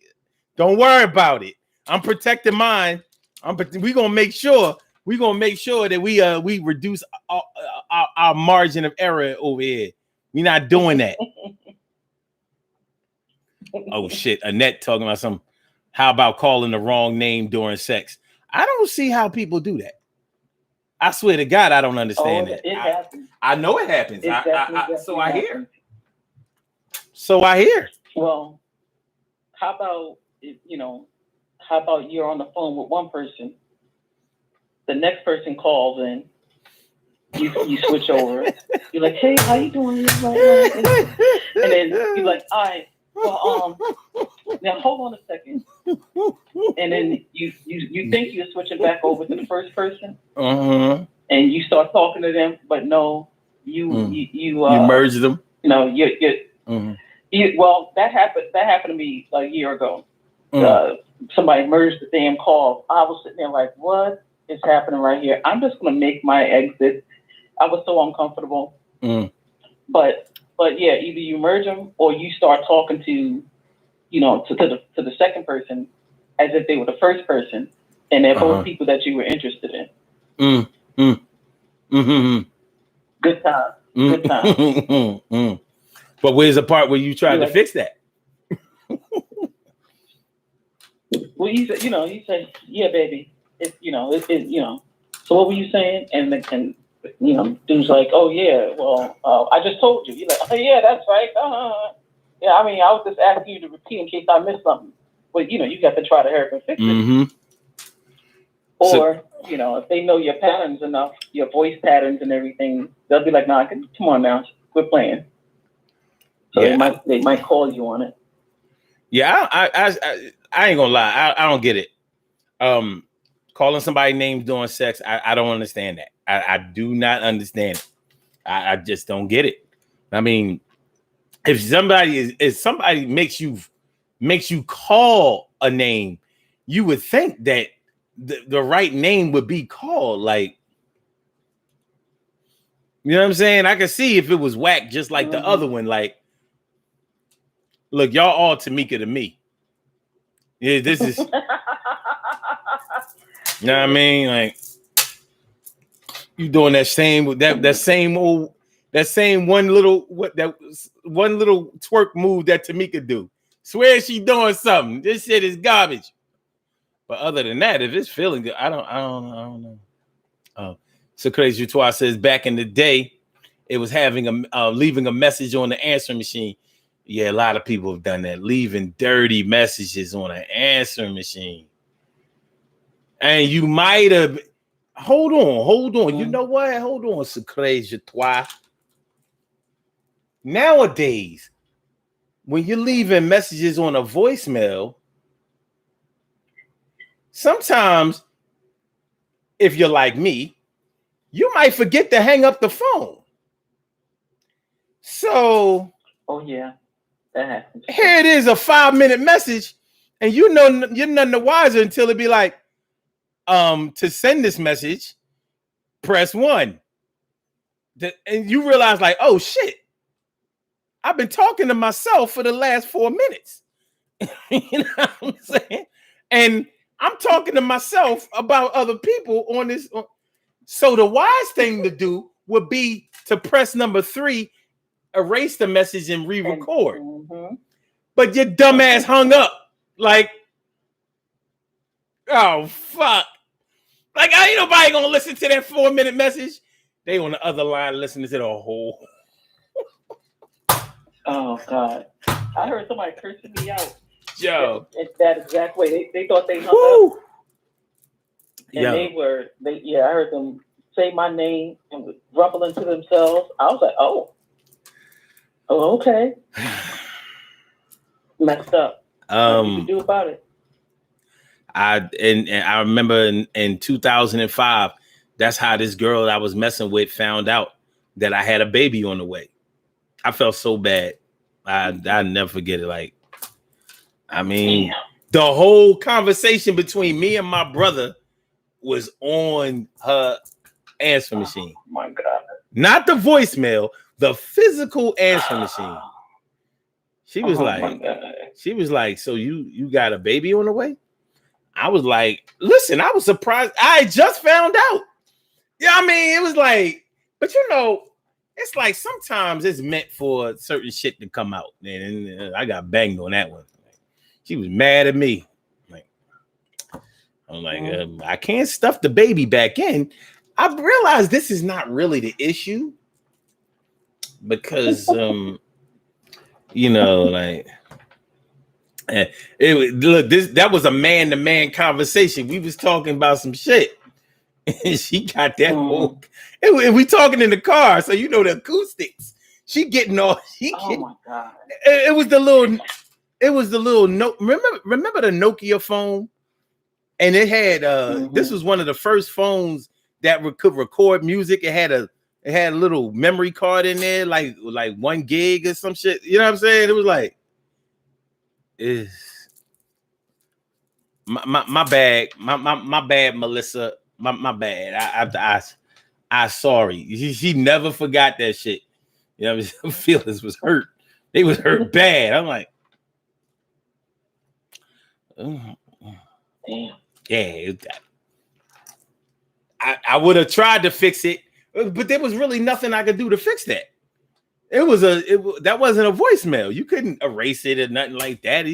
Don't worry about it. I'm protecting mine. But we gonna make sure that we reduce our margin of error over here. We're not doing that. Oh shit, Annette talking about some. How about calling the wrong name during sex? I don't see how people do that. I swear to God, I don't understand that. It happens. I know it happens. So I hear. So I hear. Well, how about you're on the phone with one person, the next person calls and you switch over. You're like, hey, how you doing? And then you're like, all right, well, now hold on a second. And then you think you're switching back over to the first person, and you start talking to them, but no, you merge them. No, well, that happened to me a year ago. Somebody merged the damn call. I was sitting there like, what is happening right here? I'm just gonna make my exit. I was so uncomfortable. But yeah, either you merge them or you start talking to the second person as if they were the first person, and they're both people that you were interested in. Good time. Good time. But where's the part where you tried to fix that? Well, you say, yeah, baby. So what were you saying? And dude's like, oh yeah, well, I just told you. You're like, oh yeah, that's right. Yeah, I mean, I was just asking you to repeat in case I missed something. But you got to try to hurry up and fix it. Or if they know your patterns enough, your voice patterns and everything, they'll be like, nah, come on now, quit playing. So they might call you on it. Yeah, I ain't gonna lie, I don't get it. Calling somebody names during sex, I don't understand that. I do not understand it. I just don't get it. I mean, if somebody makes you call a name, you would think that the right name would be called. Like, you know what I'm saying? I could see if it was whack, just like the other one. Like, look, y'all all Tamika to me. Yeah, this is. You know what I mean? Like, you doing that same one little twerk move that Tamika do. Swear she doing something. This shit is garbage. But other than that, if it's feeling good, I don't know. So Crazy Twa says back in the day, it was having leaving a message on the answering machine. Yeah, a lot of people have done that, leaving dirty messages on an answering machine. And you might have. Hold on. You know what? Hold on, so Crazy Twa. Nowadays, when you're leaving messages on a voicemail, sometimes, if you're like me, you might forget to hang up the phone. So, oh yeah, that happens. Here it is, a 5-minute message, and you're none the wiser until it be like, to send this message, press 1. And you realize, like, oh shit, I've been talking to myself for the last 4 minutes. You know what I'm saying? And I'm talking to myself about other people on this. So the wise thing to do would be to press number 3, erase the message and re-record. But your dumbass hung up. Like, oh fuck. Like, ain't nobody gonna listen to that 4-minute message. They on the other line listening to the whole. Oh God. I heard somebody cursing me out. Yo. That exact way. They thought they hung up. And I heard them say my name and rumbling to themselves. I was like, oh, okay. Messed up. What you can do about it? I remember in 2005, that's how this girl I was messing with found out that I had a baby on the way. I felt so bad. I'll never forget it. Like, I mean, the whole conversation between me and my brother was on her answer machine. Oh my God. Not the voicemail, the physical answer machine. She was like, so you got a baby on the way? I was like, listen, I was surprised. I just found out. Yeah, I mean, it was like, but you know, it's like sometimes it's meant for certain shit to come out. And I got banged on that one. She was mad at me. Like, I'm like, I can't stuff the baby back in. I realized this is not really the issue because, you know, like, that was a man-to-man conversation. We was talking about some shit. And she got that whole. And we talking in the car, so you know the acoustics. She getting all. Oh my god! It was the little. It was the little note. Remember the Nokia phone, and it had. This was one of the first phones that could record music. It had a little memory card in there, like 1 gig or some shit. You know what I'm saying? It was like. My bad, my bad, Melissa. My bad. I sorry. She never forgot that shit. You know, her feelings was hurt. They was hurt bad. I'm like, damn. Yeah. I would have tried to fix it, but there was really nothing I could do to fix that. That wasn't a voicemail. You couldn't erase it or nothing like that.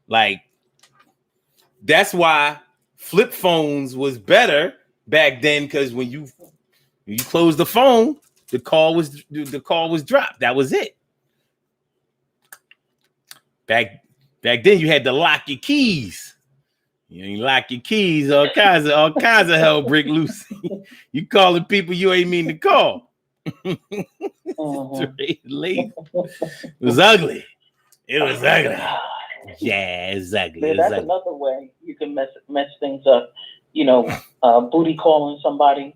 Like, that's why flip phones was better back then, because when you closed the phone, the call was dropped. That was it. Back then, you had to lock your keys. You lock your keys, all kinds of hell break loose. You calling people you ain't mean to call. It was ugly. It was ugly. Yeah, exactly. That's another way you can mess things up. You know, booty calling somebody,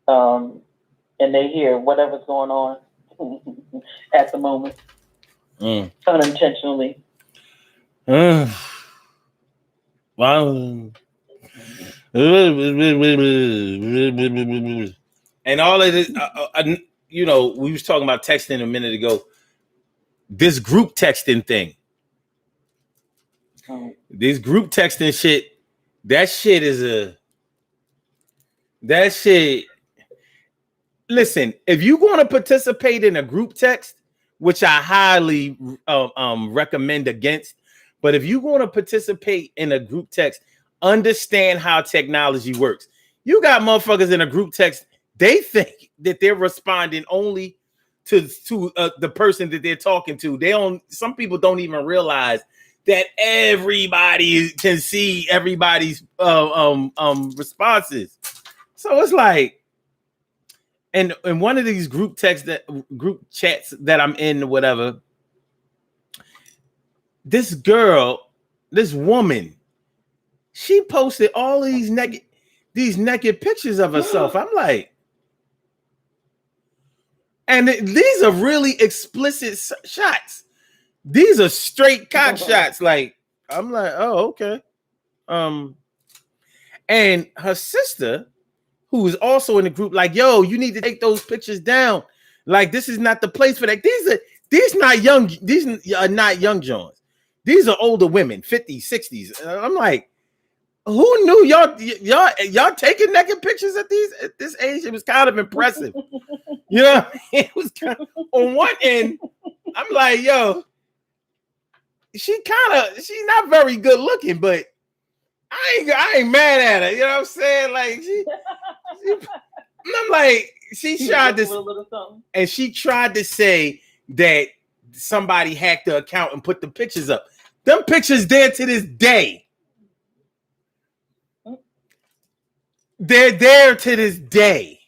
and they hear whatever's going on at the moment, unintentionally. Well, and all of this, you know, we was talking about texting a minute ago. This group texting thing. This group texting shit, that shit. Listen, if you're going to participate in a group text, which I highly recommend against, but if you're going to participate in a group text, understand how technology works. You got motherfuckers in a group text, they think that they're responding only to the person that they're talking to. Some people don't even realize that everybody can see everybody's responses. So it's like, and one of these group chats that I'm in or whatever, this woman, she posted all these naked pictures of herself. I'm like, and these are really explicit shots. These are straight cock shots. Like, I'm like, oh, okay. And her sister, who is also in the group, like, yo, you need to take those pictures down. Like, this is not the place for that. These are not young Johns. These are older women, 50s, 60s. I'm like, who knew y'all taking naked pictures at this age? It was kind of impressive. You know, it was kind of, on one end, I'm like, yo, she's not very good looking, but I ain't mad at her. You know what I'm saying? Like, I'm like, she tried to, and she tried to say that somebody hacked the account and put the pictures up. Them pictures there to this day. They're there to this day.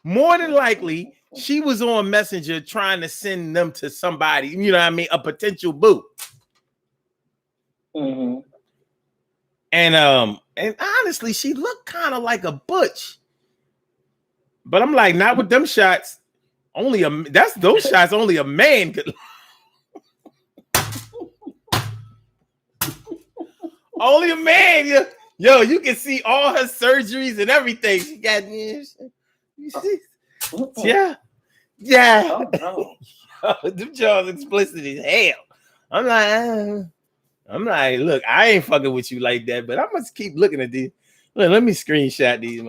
More than likely, she was on Messenger trying to send them to somebody, you know what I mean, a potential boo. Mm-hmm. And honestly, she looked kind of like a butch. But I'm like, not with them shots. Those shots only a man could. Only a man. Yo, you can see all her surgeries and everything. She got, you see? Yeah. Oh, no. Them jaws explicit as hell. I'm like, I'm like, look, I ain't fucking with you like that, but I must keep looking at these. Look, let me screenshot these.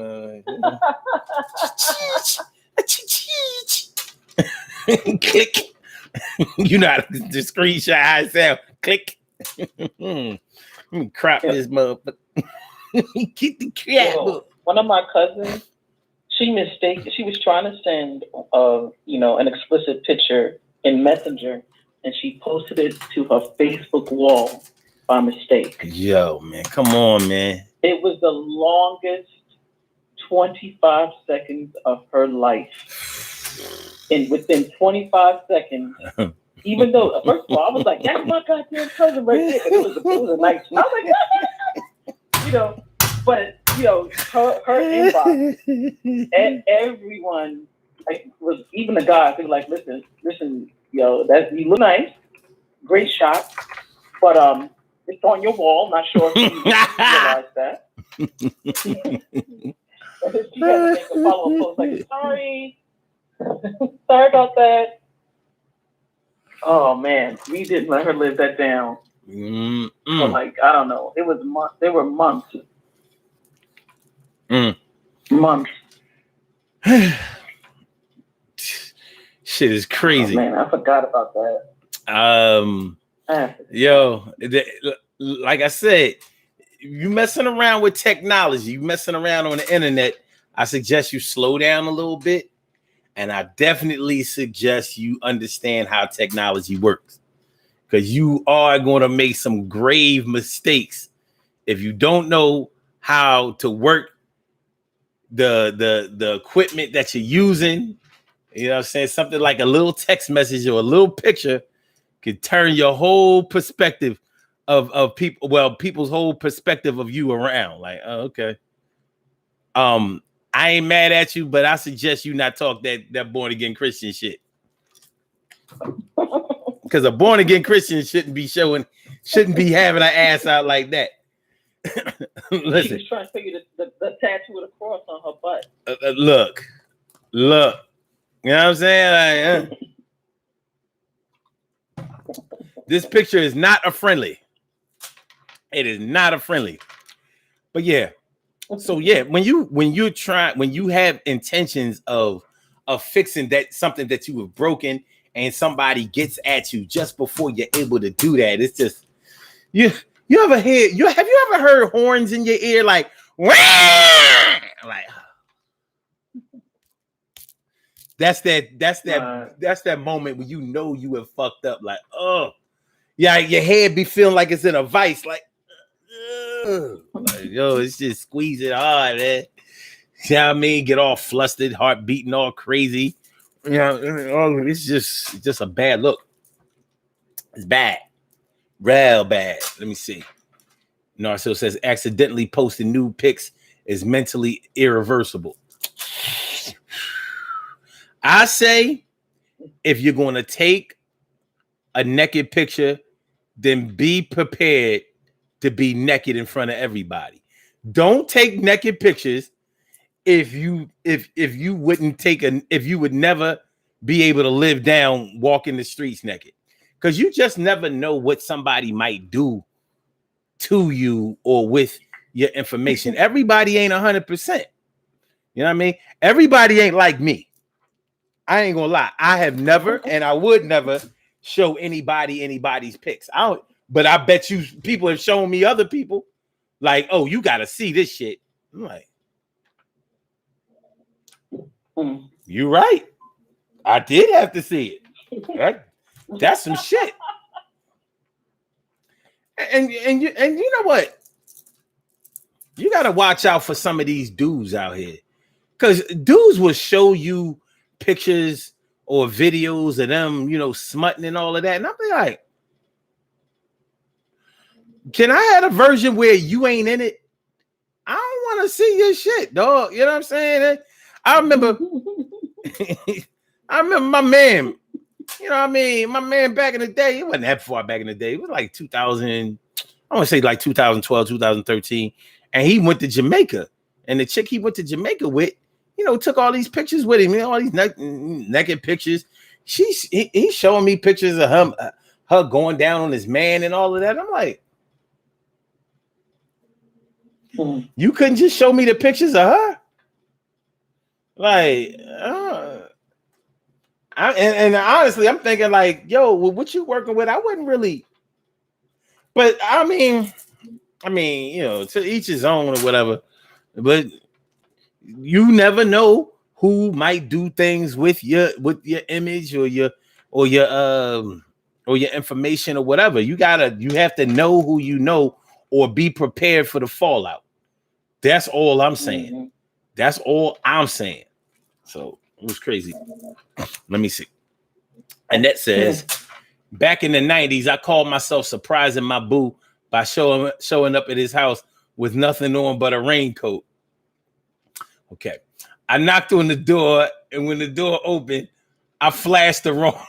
Click. You know how to screenshot how it sound. Click. Let me crop this motherfucker. Get the crap. One of my cousins, she was trying to send an explicit picture in Messenger, and she posted it to her Facebook wall by mistake. Yo, man, come on, man. It was the longest 25 seconds of her life. And within 25 seconds, even though, first of all, I was like, that's my goddamn cousin right there. It was a nice one. I was like, but her inbox, and everyone, was even the guys, they were like, listen, that you look nice, great shot, but it's on your wall. Not sure if you realize that. She had to make a follow-up post like, sorry about that. Oh man, we didn't let her live that down. So, like, I don't know. It was months. They were months. Months. Shit is crazy. Oh, man, I forgot about that. Like I said, you messing around with technology, you messing around on the internet, I suggest you slow down a little bit. And I definitely suggest you understand how technology works, because you are going to make some grave mistakes if you don't know how to work the equipment that you're using. You know what I'm saying? Something like a little text message or a little picture could turn your whole perspective of people, people's whole perspective of you around. Like, oh, okay. I ain't mad at you, but I suggest you not talk that born again Christian shit. Because a born again Christian shouldn't be having an ass out like that. Listen. She was trying to show you the tattoo with a cross on her butt. Look. You know what I'm saying? This picture is not a friendly. It is not a friendly. But yeah. So yeah, when you have intentions of fixing something that you have broken, and somebody gets at you just before you're able to do that, it's just have you ever heard horns in your ear like that's that moment when you know you have fucked up, like, oh yeah, your head be feeling like it's in a vice, like yo, it's just squeezing hard, man. You know what I mean? Get all flustered, heart beating all crazy. You know, it's just a bad look. It's bad. Real bad. Let me see. Narciso says accidentally posting new pics is mentally irreversible. I say if you're going to take a naked picture, then be prepared to be naked in front of everybody. Don't take naked pictures if you would never be able to live down walking the streets naked, because you just never know what somebody might do to you or with your information. Everybody ain't 100%. You know what I mean? Everybody ain't like me. I ain't gonna lie. I have never, and I would never show anybody's pics. But I bet you people have shown me other people, like, oh, you got to see this shit. I'm like, you're right. I did have to see it. That's some shit. And you know what? You got to watch out for some of these dudes out here, because dudes will show you pictures or videos of them, smutting and all of that. And I'll be like, can I have a version where you ain't in it? I don't want to see your shit, dog. You know what I'm saying? I remember my man, you know what I mean? My man back in the day, it wasn't that far back in the day. It was like 2000, I want to say like 2012, 2013. And he went to Jamaica. And the chick he went to Jamaica with, took all these pictures with him, all these naked pictures. He's showing me pictures of her going down on his man and all of that. I'm like, You couldn't just show me the pictures of her? Like, and honestly, I'm thinking like, yo, what you working with? I wouldn't really, but I mean, you know, to each his own or whatever. But you never know who might do things with your image or your information or whatever. You have to know who you know or be prepared for the fallout. That's all I'm saying. Mm-hmm. That's all I'm saying. So it was crazy. Let me see. And that says, back in the 90s, I called myself surprising my boo by showing up at his house with nothing on but a raincoat. Okay. I knocked on the door, and when the door opened, I flashed the wrong.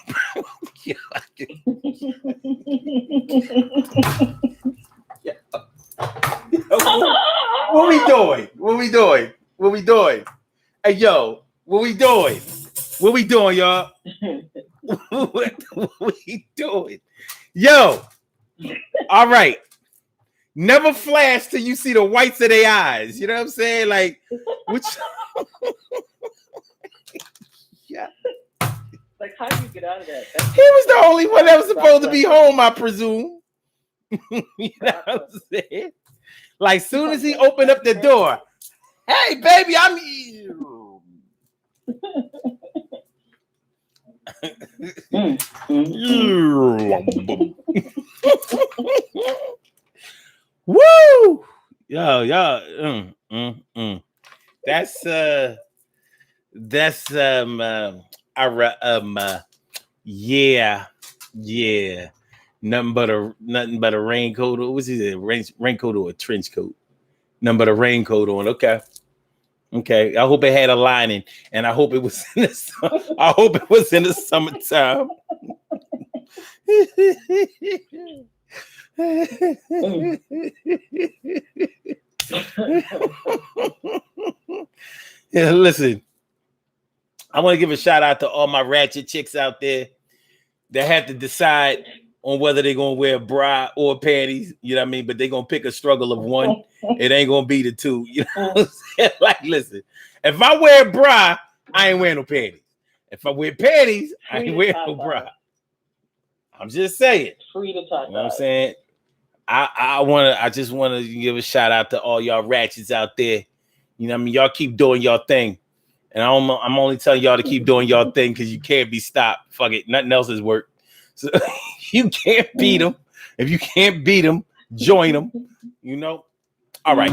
What we doing? What we doing? What we doing? Hey, yo, what we doing? What we doing, y'all? What we doing? Yo, all right. Never flash till you see the whites of their eyes. You know what I'm saying? Like, which... Yeah. Like, how do you get out of that? He was the only one that was supposed to be home, I presume. You know what I'm saying? Like, soon as he opened up the door, hey, baby, I'm you. Woo! Yo. That's yeah. Nothing but a raincoat. What was it? Raincoat or a trench coat? Nothing but a raincoat on. Okay. I hope it had a lining, and I hope it was in the summertime. Yeah, listen. I want to give a shout out to all my ratchet chicks out there that have to decide on whether they're gonna wear a bra or panties. You know what I mean? But they're gonna pick a struggle of one. It ain't gonna be the two. You know what I'm saying? Like, listen, if I wear a bra, I ain't wearing no panties. If I wear panties, I ain't wearing no bra. I'm just saying. Free to talk. You know what I'm saying? I just want to give a shout out to all y'all ratchets out there. You know what I mean? Y'all keep doing y'all thing. And I'm only telling y'all to keep doing y'all thing because you can't be stopped. Fuck it. Nothing else has worked. So you can't beat them. If you can't beat them, join them. You know? All right.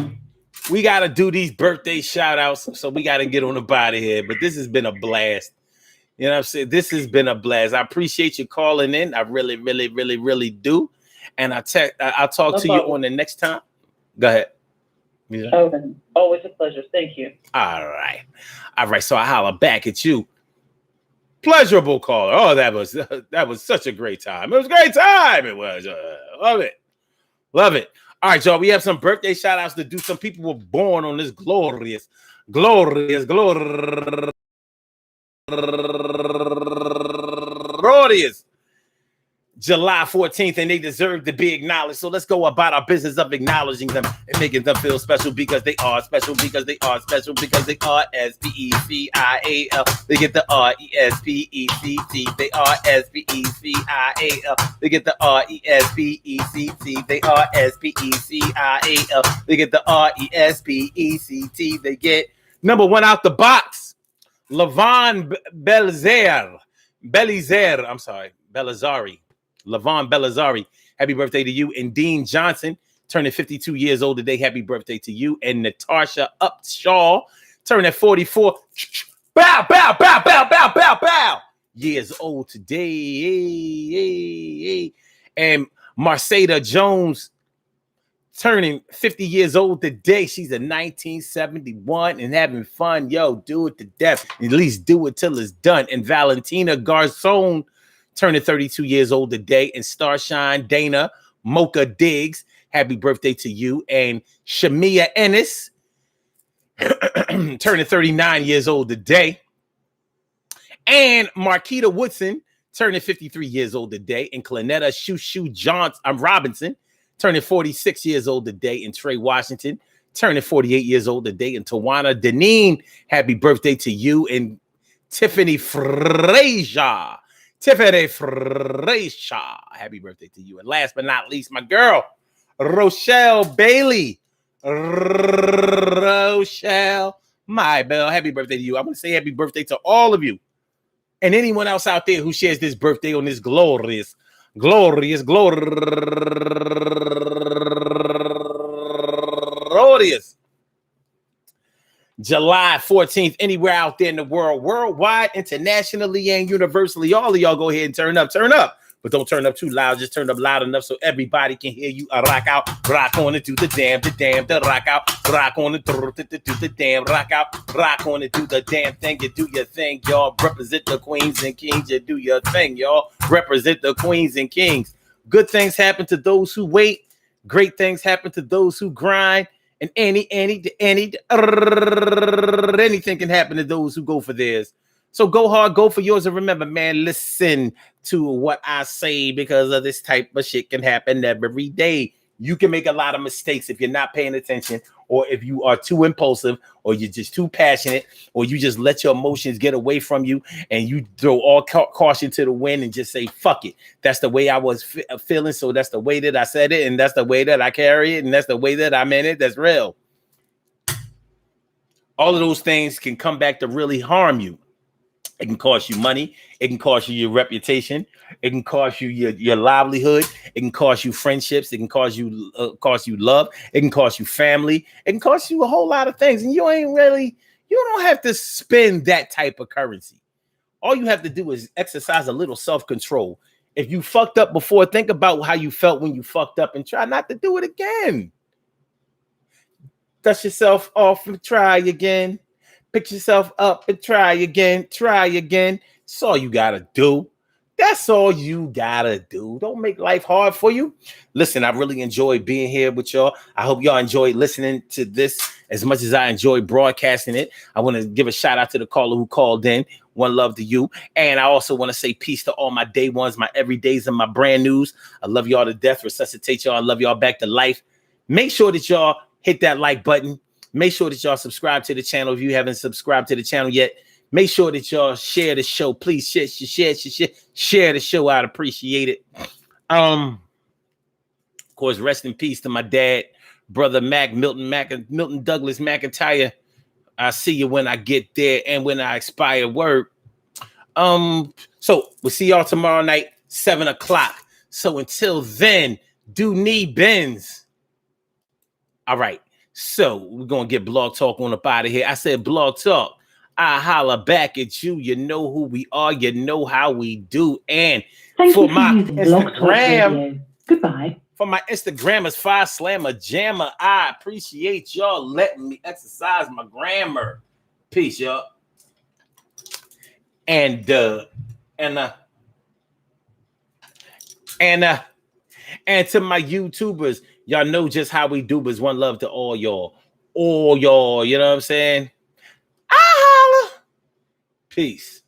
We got to do these birthday shout outs. So we got to get on the body here. But this has been a blast. You know what I'm saying? This has been a blast. I appreciate you calling in. I really, really, really, really do. And I'll talk to you on the next time. Go ahead. Yeah. Okay. Always a pleasure. Thank you. All right. So I holler back at you. Pleasurable caller. Oh, that was such a great time. It was a great time. It was. Love it. All right, y'all. We have some birthday shout outs to do. Some people were born on this glorious July 14th, and they deserve to be acknowledged. So let's go about our business of acknowledging them and making them feel special because they are special, because they are special, because they are S-P-E-C-I-A-L. They get the R-E-S-P-E-C-T. They are S-P-E-C-I-A-L. They get the R-E-S-P-E-C-T. They are S-P-E-C-I-A-L. They get the R-E-S-P-E-C-T. They get number one out the box, Levon Belizaire. Levon Belizaire, happy birthday to you. And Dean Johnson, turning 52 years old today. Happy birthday to you. And Natasha Upshaw, turning 44. Bow. Years old today. And Marceda Jones, turning 50 years old today. She's a 1971 and having fun. Yo, do it to death. At least do it till it's done. And Valentina Garzone, turning 32 years old today. And Starshine Dana Mocha Diggs, happy birthday to you. And Shamia Ennis, turning 39 years old today. And Marquita Woodson, turning 53 years old today. And Clonetta Robinson, turning 46 years old today. And Trey Washington, turning 48 years old today. And Tawana Deneen, happy birthday to you. And Tiffany Frazier, happy birthday to you. And last but not least, my girl, Rochelle Bailey. Rochelle, my belle, happy birthday to you. I'm going to say happy birthday to all of you. And anyone else out there who shares this birthday on this glorious July 14th, anywhere out there in the world, worldwide, internationally, and universally. All of y'all go ahead and turn up. But don't turn up too loud. Just turn up loud enough so everybody can hear you. Rock out, rock on it, do the damn, the rock out, rock on it, do the damn, rock out, rock on it, do the damn thing. You do your thing, y'all. Represent the queens and kings. You do your thing, y'all. Represent the queens and kings. Good things happen to those who wait. Great things happen to those who grind. And anything can happen to those who go for theirs. So go hard, go for yours. And remember, man, listen to what I say, because of this type of shit can happen every day. You can make a lot of mistakes if you're not paying attention, or if you are too impulsive, or you're just too passionate, or you just let your emotions get away from you and you throw all caution to the wind and just say, fuck it. That's the way I was feeling. So that's the way that I said it. And that's the way that I carry it. And that's the way that I'm in it. That's real. All of those things can come back to really harm you. It can cost you money. It can cost you your reputation. It can cost you your livelihood. It can cost you friendships. It can cost you love. It can cost you family. It can cost you a whole lot of things. And you don't have to spend that type of currency. All you have to do is exercise a little self-control. If you fucked up before, think about how you felt when you fucked up and try not to do it again. Dust yourself off and try again. Pick yourself up and try again. That's all you gotta do. That's all you gotta do. Don't make life hard for you. Listen, I really enjoyed being here with y'all. I hope y'all enjoyed listening to this as much as I enjoyed broadcasting it. I want to give a shout out to the caller who called in. One love to you. And I also want to say peace to all my day ones, my everydays, and my brand news. I love y'all to death. Resuscitate y'all. I love y'all back to life. Make sure that y'all hit that like button. Make sure that y'all subscribe to the channel if you haven't subscribed to the channel yet. Make sure that y'all share the show. Please share the show. I'd appreciate it. Of course, rest in peace to my dad, brother Milton Douglas McIntyre. I'll see you when I get there and when I expire. Word. So we'll see y'all tomorrow night, 7:00. So until then, do need Benz. All right. So we're going to get Blog Talk on up out of here. I said Blog Talk. I holler back at you. You know who we are. You know how we do. And for my Instagram, goodbye. For my Instagrammers, Fire Slammer Jammer, I appreciate y'all letting me exercise my grammar. Peace, y'all. And to my YouTubers, y'all know just how we do, but one love to all y'all. You know what I'm saying? I holla. Peace.